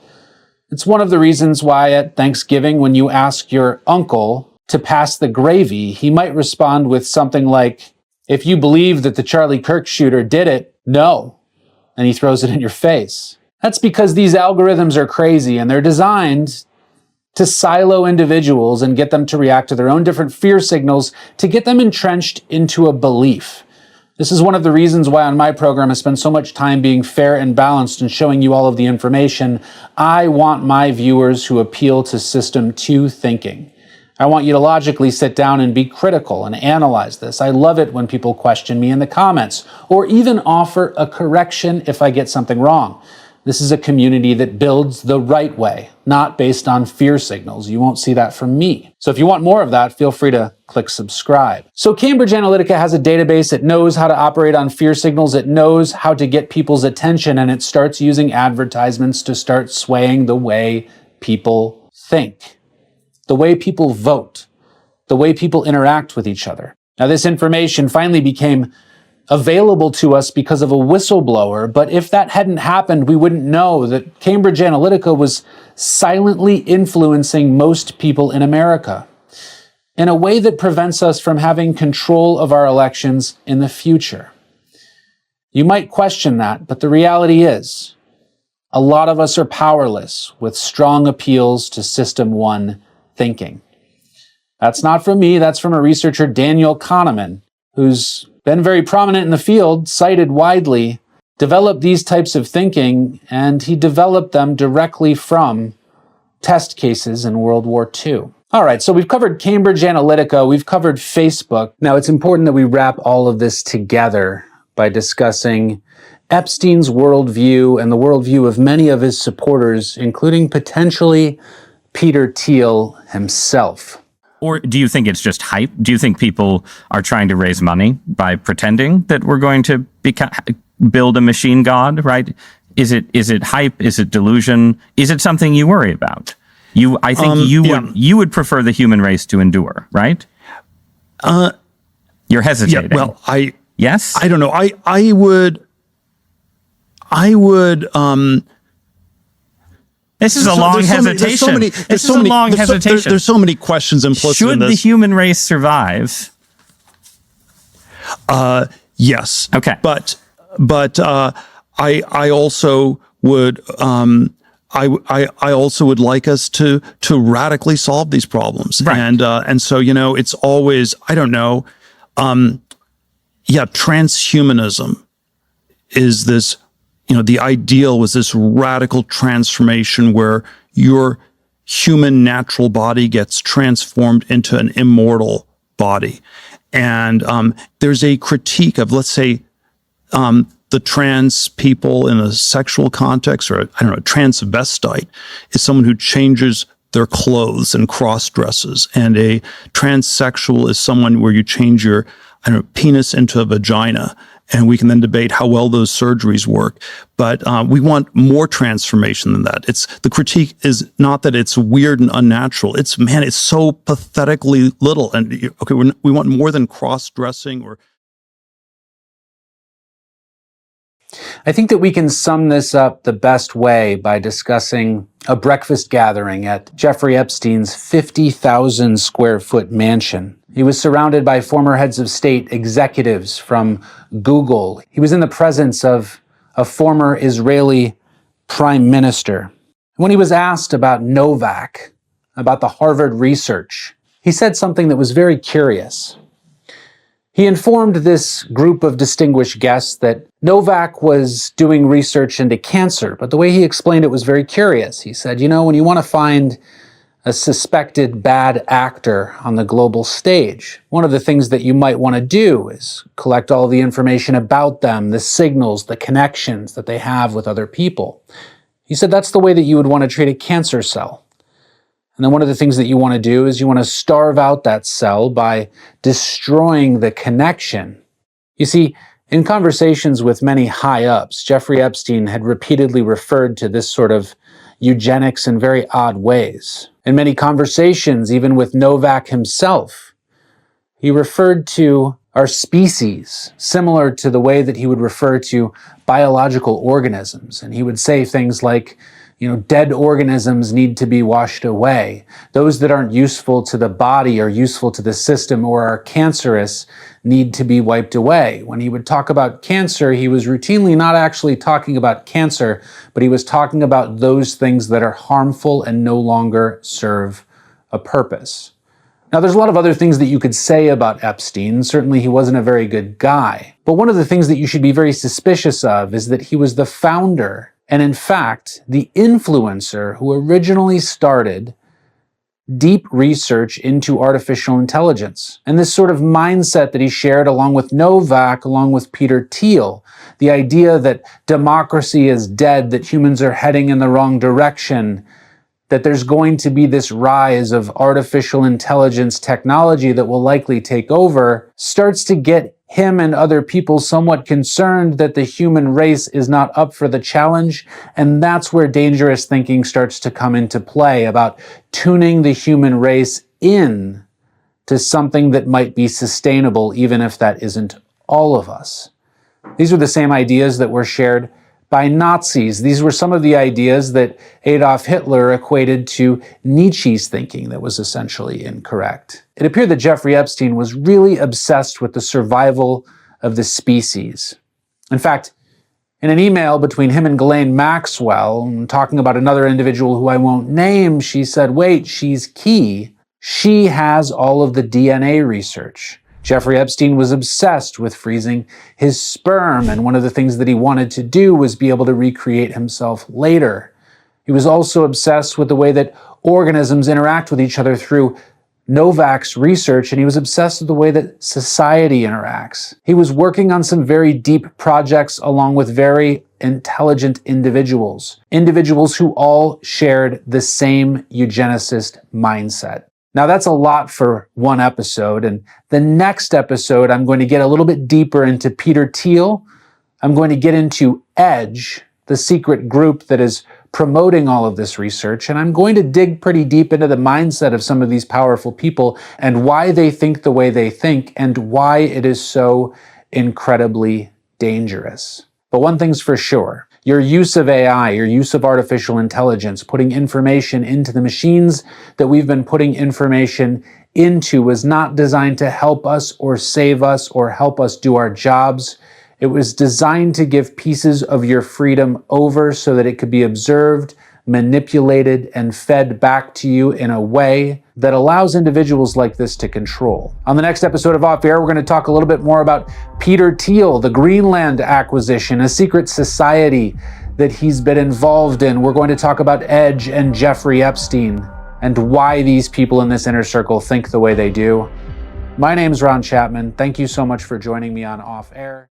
It's one of the reasons why at Thanksgiving, when you ask your uncle to pass the gravy, he might respond with something like, if you believe that the Charlie Kirk shooter did it, no. And he throws it in your face. That's because these algorithms are crazy and they're designed to silo individuals and get them to react to their own different fear signals to get them entrenched into a belief. This is one of the reasons why on my program I spend so much time being fair and balanced and showing you all of the information. I want my viewers who appeal to System 2 thinking. I want you to logically sit down and be critical and analyze this. I love it when people question me in the comments or even offer a correction if I get something wrong. This is a community that builds the right way, not based on fear signals. You won't see that from me. So if you want more of that, feel free to click subscribe. So Cambridge Analytica has a database. It knows how to operate on fear signals. It knows how to get people's attention, and it starts using advertisements to start swaying the way people think, the way people vote, the way people interact with each other. Now, this information finally became available to us because of a whistleblower, but if that hadn't happened, we wouldn't know that Cambridge Analytica was silently influencing most people in America in a way that prevents us from having control of our elections in the future. You might question that, but the reality is, a lot of us are powerless with strong appeals to System 1 thinking. That's not from me, that's from a researcher, Daniel Kahneman, who's been very prominent in the field, cited widely, developed these types of thinking, and he developed them directly from test cases in World War II. All right, so we've covered Cambridge Analytica, we've covered Facebook. Now, it's important that we wrap all of this together by discussing Epstein's worldview and the worldview of many of his supporters, including potentially Peter Thiel himself. Or do you think it's just hype? Do you think people are trying to raise money by pretending that we're going to build a machine god, right? Is it hype? Is it delusion? Is it something you worry about? I think you would prefer the human race to endure, right? You're hesitating. Yeah, well, yes? I don't know. I would. This is a long hesitation. This is a long hesitation. There's so many questions implicit in this. Should the human race survive? Yes. Okay. But I also would I also would like us to radically solve these problems. Right. And so, it's always, I don't know, transhumanism is this, the ideal was this radical transformation where your human natural body gets transformed into an immortal body. And there's a critique of, let's say, the trans people in a sexual context, or a transvestite is someone who changes their clothes and cross-dresses. And a transsexual is someone where you change your, penis into a vagina. And we can then debate how well those surgeries work. But we want more transformation than that. The critique is not that it's weird and unnatural. It's so pathetically little. And okay, we want more than cross-dressing or. I think that we can sum this up the best way by discussing a breakfast gathering at Jeffrey Epstein's 50,000 square foot mansion. He was surrounded by former heads of state, executives from Google. He was in the presence of a former Israeli prime minister. When he was asked about Novak, about the Harvard research, he said something that was very curious. He informed this group of distinguished guests that Novak was doing research into cancer, but the way he explained it was very curious. He said, when you want to find a suspected bad actor on the global stage, one of the things that you might want to do is collect all the information about them, the signals, the connections that they have with other people. He said that's the way that you would want to treat a cancer cell. And then one of the things that you want to do is you want to starve out that cell by destroying the connection. You see, in conversations with many high-ups, Jeffrey Epstein had repeatedly referred to this sort of eugenics in very odd ways. In many conversations, even with Novak himself, he referred to our species similar to the way that he would refer to biological organisms. And he would say things like, dead organisms need to be washed away. Those that aren't useful to the body or useful to the system or are cancerous need to be wiped away. When he would talk about cancer, he was routinely not actually talking about cancer, but he was talking about those things that are harmful and no longer serve a purpose. Now, there's a lot of other things that you could say about Epstein. Certainly, he wasn't a very good guy. But one of the things that you should be very suspicious of is that he was the founder and in fact, the influencer who originally started deep research into artificial intelligence. And this sort of mindset that he shared along with Novak, along with Peter Thiel, the idea that democracy is dead, that humans are heading in the wrong direction, that there's going to be this rise of artificial intelligence technology that will likely take over, starts to get him and other people somewhat concerned that the human race is not up for the challenge. And that's where dangerous thinking starts to come into play about tuning the human race in to something that might be sustainable, even if that isn't all of us. These are the same ideas that were shared by Nazis. These were some of the ideas that Adolf Hitler equated to Nietzsche's thinking that was essentially incorrect. It appeared that Jeffrey Epstein was really obsessed with the survival of the species. In fact, in an email between him and Ghislaine Maxwell, talking about another individual who I won't name, she said, wait, she's key. She has all of the DNA research. Jeffrey Epstein was obsessed with freezing his sperm, and one of the things that he wanted to do was be able to recreate himself later. He was also obsessed with the way that organisms interact with each other through Novak's research, and he was obsessed with the way that society interacts. He was working on some very deep projects along with very intelligent individuals who all shared the same eugenicist mindset. Now, that's a lot for one episode, and the next episode, I'm going to get a little bit deeper into Peter Thiel. I'm going to get into EDGE, the secret group that is promoting all of this research, and I'm going to dig pretty deep into the mindset of some of these powerful people and why they think the way they think and why it is so incredibly dangerous. But one thing's for sure, your use of AI, your use of artificial intelligence, putting information into the machines that we've been putting information into was not designed to help us or save us or help us do our jobs. It was designed to give pieces of your freedom over so that it could be observed, manipulated, and fed back to you in a way that allows individuals like this to control. On the next episode of Off Air, we're going to talk a little bit more about Peter Thiel, the Greenland acquisition, a secret society that he's been involved in. We're going to talk about Edge and Jeffrey Epstein and why these people in this inner circle think the way they do. My name's Ron Chapman. Thank you so much for joining me on Off Air.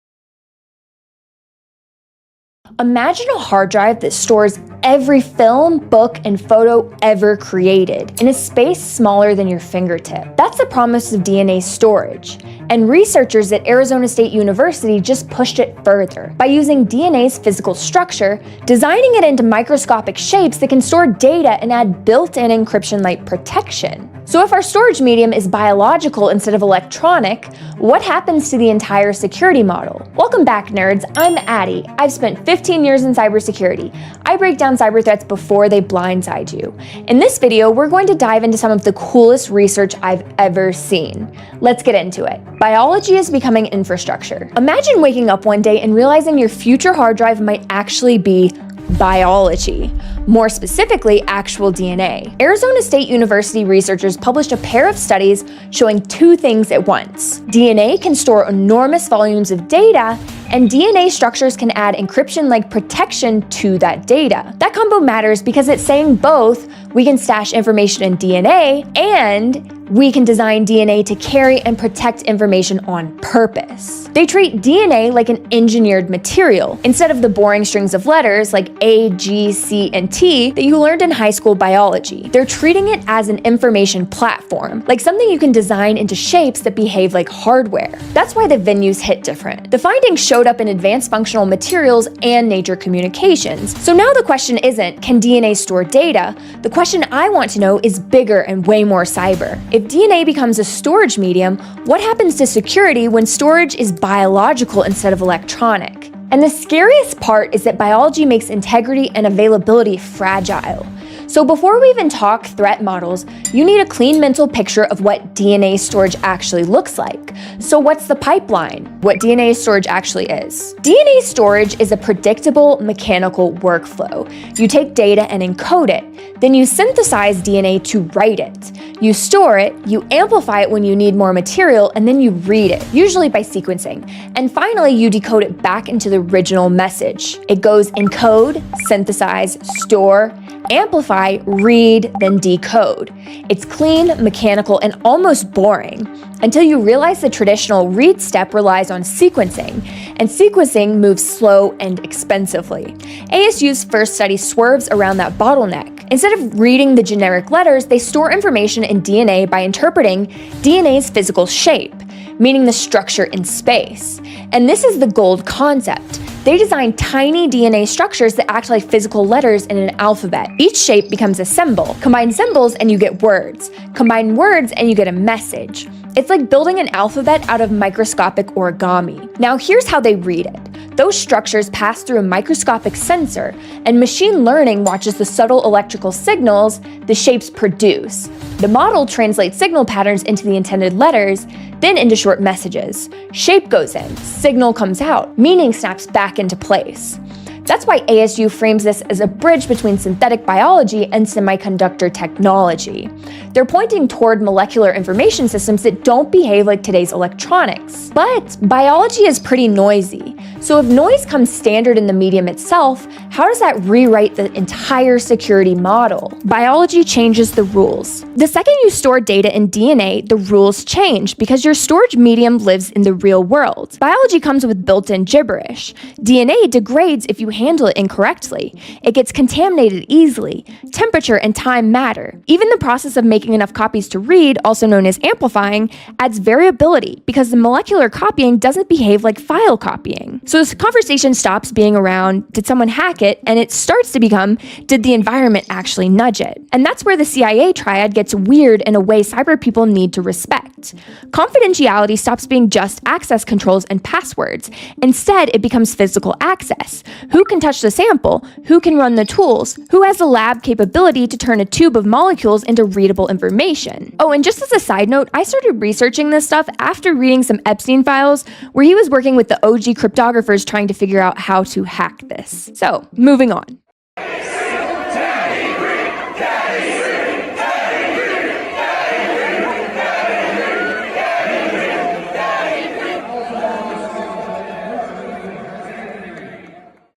Imagine a hard drive that stores every film, book, and photo ever created in a space smaller than your fingertip. That's the promise of DNA storage. And researchers at Arizona State University just pushed it further by using DNA's physical structure, designing it into microscopic shapes that can store data and add built-in encryption-like protection. So if our storage medium is biological instead of electronic, what happens to the entire security model? Welcome back, nerds. I'm Addie. I've spent 15 years in cybersecurity. I break down cyber threats before they blindside you. In this video, we're going to dive into some of the coolest research I've ever seen. Let's get into it. Biology is becoming infrastructure. Imagine waking up one day and realizing your future hard drive might actually be biology. More specifically, actual DNA. Arizona State University researchers published a pair of studies showing two things at once. DNA can store enormous volumes of data, and DNA structures can add encryption-like protection to that data. That combo matters because it's saying both we can stash information in DNA and we can design DNA to carry and protect information on purpose. They treat DNA like an engineered material, instead of the boring strings of letters like A, G, C, and T that you learned in high school biology. They're treating it as an information platform, like something you can design into shapes that behave like hardware. That's why the venues hit different. The findings showed up in advanced functional materials and Nature Communications. So now the question isn't, can DNA store data? The question I want to know is bigger and way more cyber. If DNA becomes a storage medium, what happens to security when storage is biological instead of electronic? And the scariest part is that biology makes integrity and availability fragile. So before we even talk threat models, you need a clean mental picture of what DNA storage actually looks like. So what's the pipeline? What DNA storage actually is? DNA storage is a predictable mechanical workflow. You take data and encode it, then you synthesize DNA to write it. You store it, you amplify it when you need more material, and then you read it, usually by sequencing. And finally, you decode it back into the original message. It goes encode, synthesize, store, amplify, read, then decode. It's clean, mechanical, and almost boring until you realize the traditional read step relies on sequencing, and sequencing moves slow and expensively. ASU's first study swerves around that bottleneck. Instead of reading the generic letters, they store information in DNA by interpreting DNA's physical shape, meaning the structure in space. And this is the gold concept. They design tiny DNA structures that act like physical letters in an alphabet. Each shape becomes a symbol. Combine symbols and you get words. Combine words and you get a message. It's like building an alphabet out of microscopic origami. Now here's how they read it. Those structures pass through a microscopic sensor, and machine learning watches the subtle electrical signals the shapes produce. The model translates signal patterns into the intended letters, then into short messages. Shape goes in, signal comes out, meaning snaps back into place. That's why ASU frames this as a bridge between synthetic biology and semiconductor technology. They're pointing toward molecular information systems that don't behave like today's electronics. But biology is pretty noisy. So if noise comes standard in the medium itself, how does that rewrite the entire security model? Biology changes the rules. The second you store data in DNA, the rules change because your storage medium lives in the real world. Biology comes with built-in gibberish. DNA degrades if you handle it incorrectly. It gets contaminated easily. Temperature and time matter. Even the process of making enough copies to read, also known as amplifying, adds variability because the molecular copying doesn't behave like file copying. So this conversation stops being around, did someone hack it, and it starts to become, did the environment actually nudge it? And that's where the CIA triad gets weird in a way cyber people need to respect. Confidentiality stops being just access controls and passwords. Instead, it becomes physical access. Who can touch the sample? Who can run the tools? Who has the lab capability to turn a tube of molecules into readable information? Oh, and just as a side note, I started researching this stuff after reading some Epstein files where he was working with the OG cryptographers trying to figure out how to hack this. So, moving on.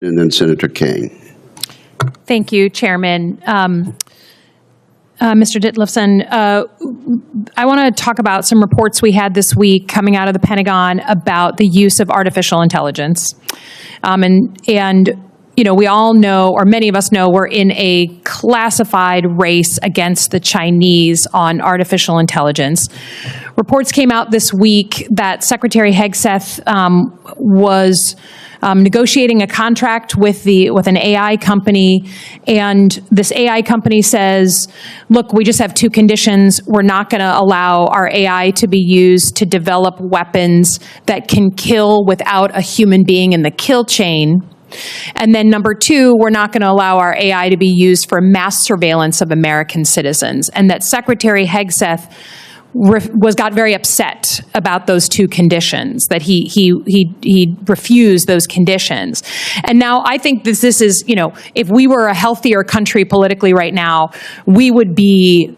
And then Senator King. Thank you, Chairman. Mr. Ditlevson, I want to talk about some reports we had this week coming out of the Pentagon about the use of artificial intelligence. And you know, we all know, or many of us know, we're in a classified race against the Chinese on artificial intelligence. Reports came out this week that Secretary Hegseth was negotiating a contract with an AI company, and this AI company says, look, we just have two conditions. We're not going to allow our AI to be used to develop weapons that can kill without a human being in the kill chain. And then number two, we're not going to allow our AI to be used for mass surveillance of American citizens. And that Secretary Hegseth got very upset about those two conditions, that he refused those conditions. And now I think this is, you know, if we were a healthier country politically right now, we would be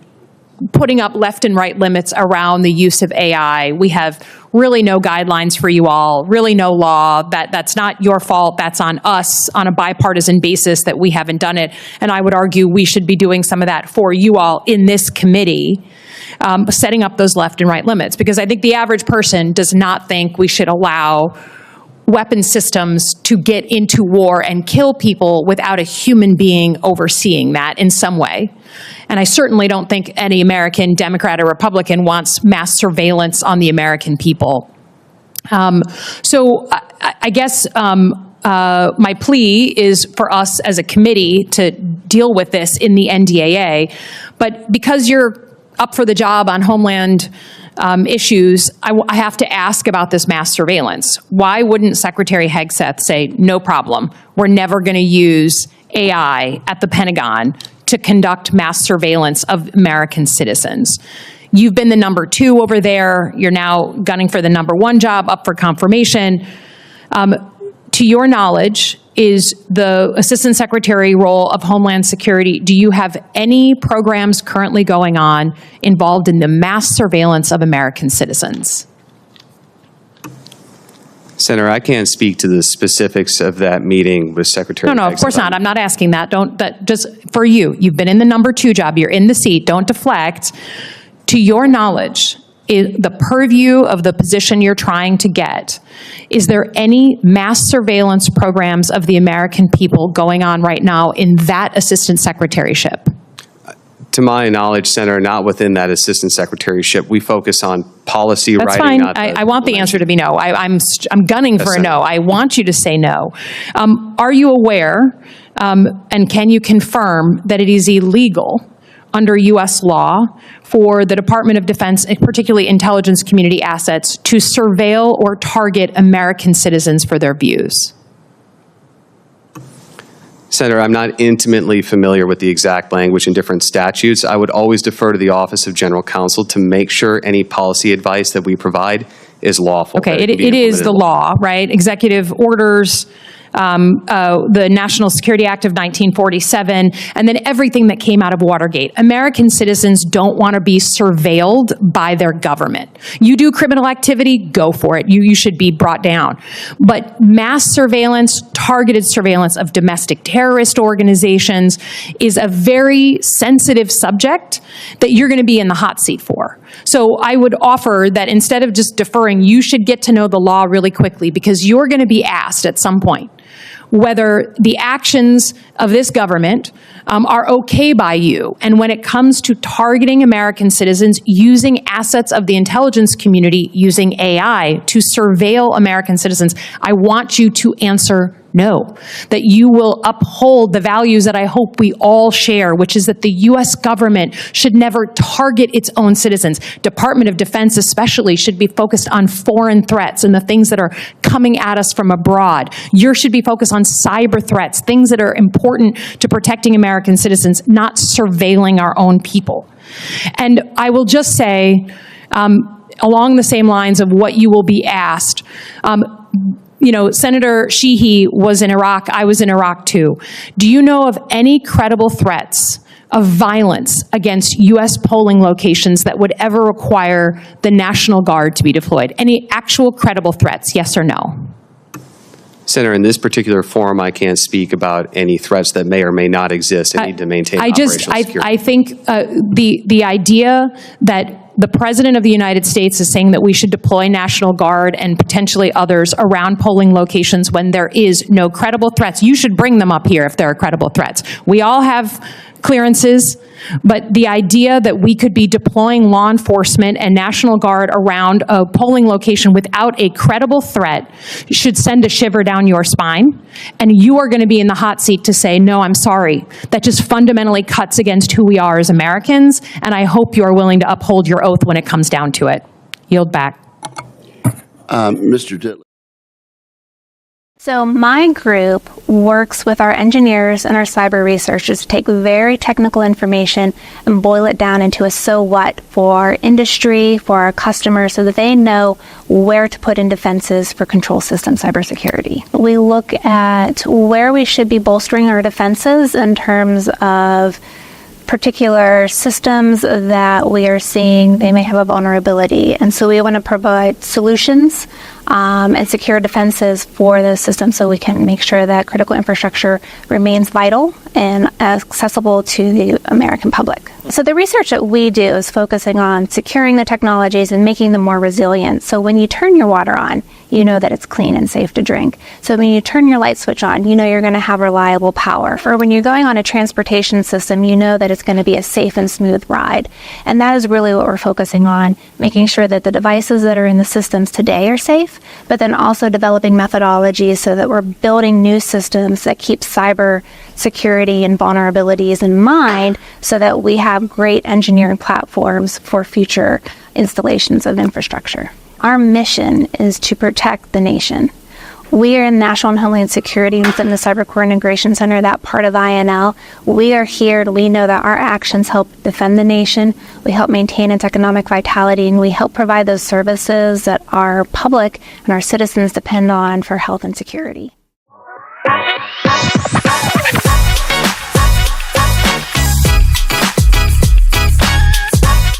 putting up left and right limits around the use of AI. We have really no guidelines for you all, really no law. That's not your fault. That's on us on a bipartisan basis that we haven't done it. And I would argue we should be doing some of that for you all in this committee, setting up those left and right limits. Because I think the average person does not think we should allow weapon systems to get into war and kill people without a human being overseeing that in some way. And I certainly don't think any American Democrat or Republican wants mass surveillance on the American people. So I guess my plea is for us as a committee to deal with this in the NDAA. But because you're up for the job on Homeland issues, I have to ask about this mass surveillance. Why wouldn't Secretary Hegseth say, no problem, we're never going to use AI at the Pentagon to conduct mass surveillance of American citizens? You've been the number two over there. You're now gunning for the number one job, up for confirmation. To your knowledge, is the Assistant Secretary role of Homeland Security, do you have any programs currently going on involved in the mass surveillance of American citizens? Senator, I can't speak to the specifics of that meeting with Secretary. No, of course not. I'm not asking that. Just for you. You've been in the number two job. You're in the seat. Don't deflect. To your knowledge, the purview of the position you're trying to get, is there any mass surveillance programs of the American people going on right now in that assistant secretaryship? To my knowledge, Senator, not within that assistant secretaryship. We focus on policy That's writing. Fine. I want the answer to be no. I'm gunning for a no. I want you to say no. Are you aware, and can you confirm that it is illegal under U.S. law for the Department of Defense, and particularly intelligence community assets, to surveil or target American citizens for their views? Senator, I'm not intimately familiar with the exact language in different statutes. I would always defer to the Office of General Counsel to make sure any policy advice that we provide is lawful. Okay, it is the law, right? Executive orders, the National Security Act of 1947, and then everything that came out of Watergate. American citizens don't want to be surveilled by their government. You do criminal activity, go for it. You should be brought down. But mass surveillance, targeted surveillance of domestic terrorist organizations is a very sensitive subject that you're going to be in the hot seat for. So I would offer that instead of just deferring, you should get to know the law really quickly, because you're going to be asked at some point, whether the actions of this government are okay by you. And when it comes to targeting American citizens, using assets of the intelligence community, using AI to surveil American citizens, I want you to answer no, that you will uphold the values that I hope we all share, which is that the U.S. government should never target its own citizens. Department of Defense especially should be focused on foreign threats and the things that are coming at us from abroad. Yours should be focused on cyber threats, things that are important to protecting American citizens, not surveilling our own people. And I will just say, along the same lines of what you will be asked, you know, Senator Sheehy was in Iraq. I was in Iraq too. Do you know of any credible threats of violence against U.S. polling locations that would ever require the National Guard to be deployed? Any actual credible threats, yes or no? Senator, in this particular forum, I can't speak about any threats that may or may not exist and need to maintain operational security. I think the idea that the President of the United States is saying that we should deploy National Guard and potentially others around polling locations when there is no credible threats. You should bring them up here if there are credible threats. We all have clearances, but the idea that we could be deploying law enforcement and National Guard around a polling location without a credible threat should send a shiver down your spine. And you are going to be in the hot seat to say, no, I'm sorry. That just fundamentally cuts against who we are as Americans, and I hope you are willing to uphold your oath when it comes down to it. Yield back. Mr. Ditley. So my group works with our engineers and our cyber researchers to take very technical information and boil it down into a so what for our industry, for our customers, so that they know where to put in defenses for control system cybersecurity. We look at where we should be bolstering our defenses in terms of particular systems that we are seeing they may have a vulnerability. And so we want to provide solutions and secure defenses for those systems so we can make sure that critical infrastructure remains vital and accessible to the American public. So the research that we do is focusing on securing the technologies and making them more resilient. So when you turn your water on, you know that it's clean and safe to drink. So when you turn your light switch on, you know you're going to have reliable power. Or when you're going on a transportation system, you know that it's going to be a safe and smooth ride. And that is really what we're focusing on, making sure that the devices that are in the systems today are safe, but then also developing methodologies so that we're building new systems that keep cyber security and vulnerabilities in mind so that we have great engineering platforms for future installations of infrastructure. Our mission is to protect the nation. We are in National and Homeland Security within the Cyber Core Integration Center, that part of INL. We are here to, we know that our actions help defend the nation, we help maintain its economic vitality, and we help provide those services that our public and our citizens depend on for health and security.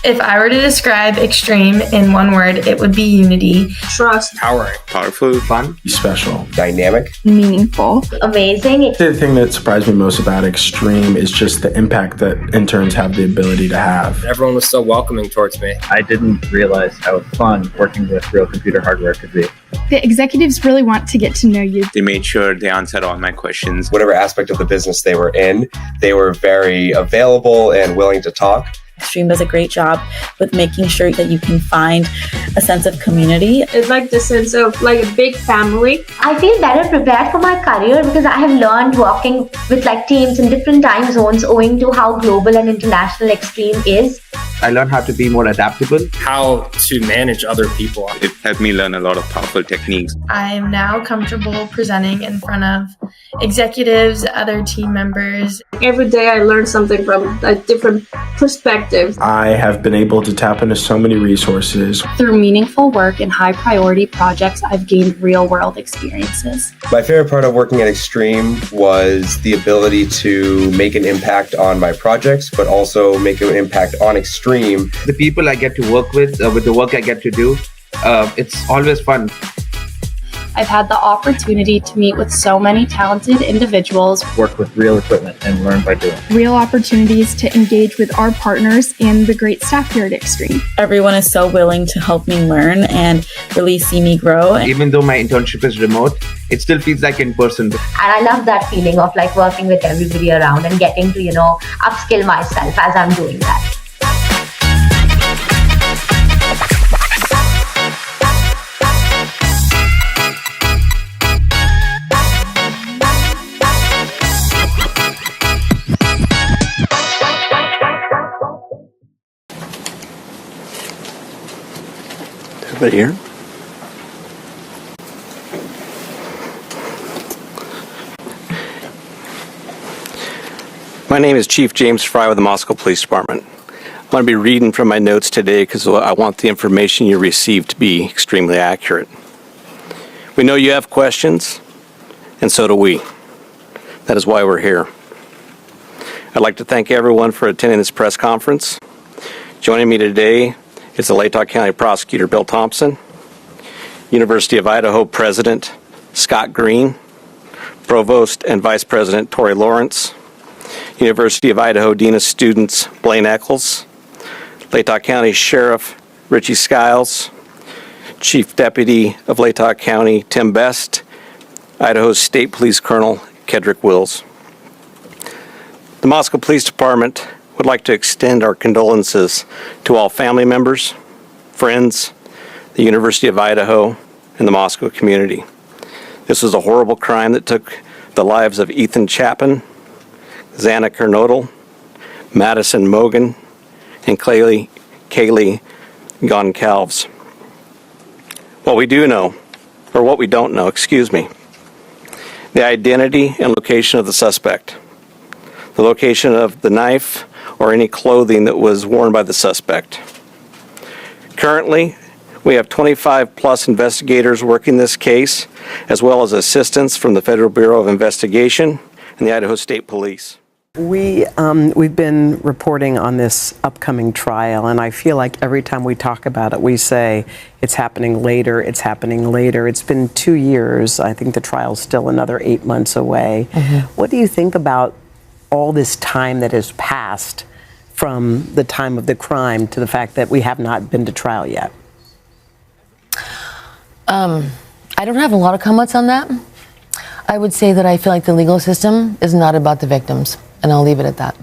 If I were to describe extreme in one word, it would be unity. Trust. Power. Powerful. Fun. Special. Dynamic. Meaningful. Amazing. The thing that surprised me most about extreme is just the impact that interns have the ability to have. Everyone was so welcoming towards me. I didn't realize how fun working with real computer hardware could be. The executives really want to get to know you. They made sure they answered all my questions. Whatever aspect of the business they were in, they were very available and willing to talk. Extreme does a great job with making sure that you can find a sense of community. It's like the sense of like a big family. I feel better prepared for my career because I have learned working with like teams in different time zones owing to how global and international Extreme is. I learned how to be more adaptable. How to manage other people. It helped me learn a lot of powerful techniques. I am now comfortable presenting in front of executives, other team members. Every day I learn something from a different perspective. I have been able to tap into so many resources. Through meaningful work and high priority projects, I've gained real world experiences. My favorite part of working at Extreme was the ability to make an impact on my projects, but also make an impact on Extreme. The people I get to work with the work I get to do, it's always fun. I've had the opportunity to meet with so many talented individuals, work with real equipment, and learn by doing. Real opportunities to engage with our partners and the great staff here at Extreme. Everyone is so willing to help me learn and really see me grow. Even though my internship is remote, it still feels like in person. And I love that feeling of like working with everybody around and getting to, upskill myself as I'm doing that. Everybody here? My name is Chief James Fry with the Moscow Police Department. I'm going to be reading from my notes today because I want the information you receive to be extremely accurate. We know you have questions, and so do we. That is why we're here. I'd like to thank everyone for attending this press conference. Joining me today is the Latah County Prosecutor Bill Thompson, University of Idaho President Scott Green, Provost and Vice President Tori Lawrence, University of Idaho Dean of Students Blaine Eccles, Latah County Sheriff Richie Skiles, Chief Deputy of Latah County Tim Best, Idaho State Police Colonel Kedrick Wills. The Moscow Police Department would like to extend our condolences to all family members, friends, the University of Idaho, and the Moscow community. This was a horrible crime that took the lives of Ethan Chapman, Xana Kernodle, Madison Mogan, and Kaylee Goncalves. What we don't know, the identity and location of the suspect, the location of the knife or any clothing that was worn by the suspect. Currently, we have 25 plus investigators working this case, as well as assistance from the Federal Bureau of Investigation and the Idaho State Police. We've been reporting on this upcoming trial, and I feel like every time we talk about it, we say it's happening later, it's happening later. It's been 2 years. I think the trial's still another 8 months away. What do you think about all this time that has passed from the time of the crime to the fact that we have not been to trial yet? I don't have a lot of comments on that. I would say that I feel like the legal system is not about the victims, and I'll leave it at that.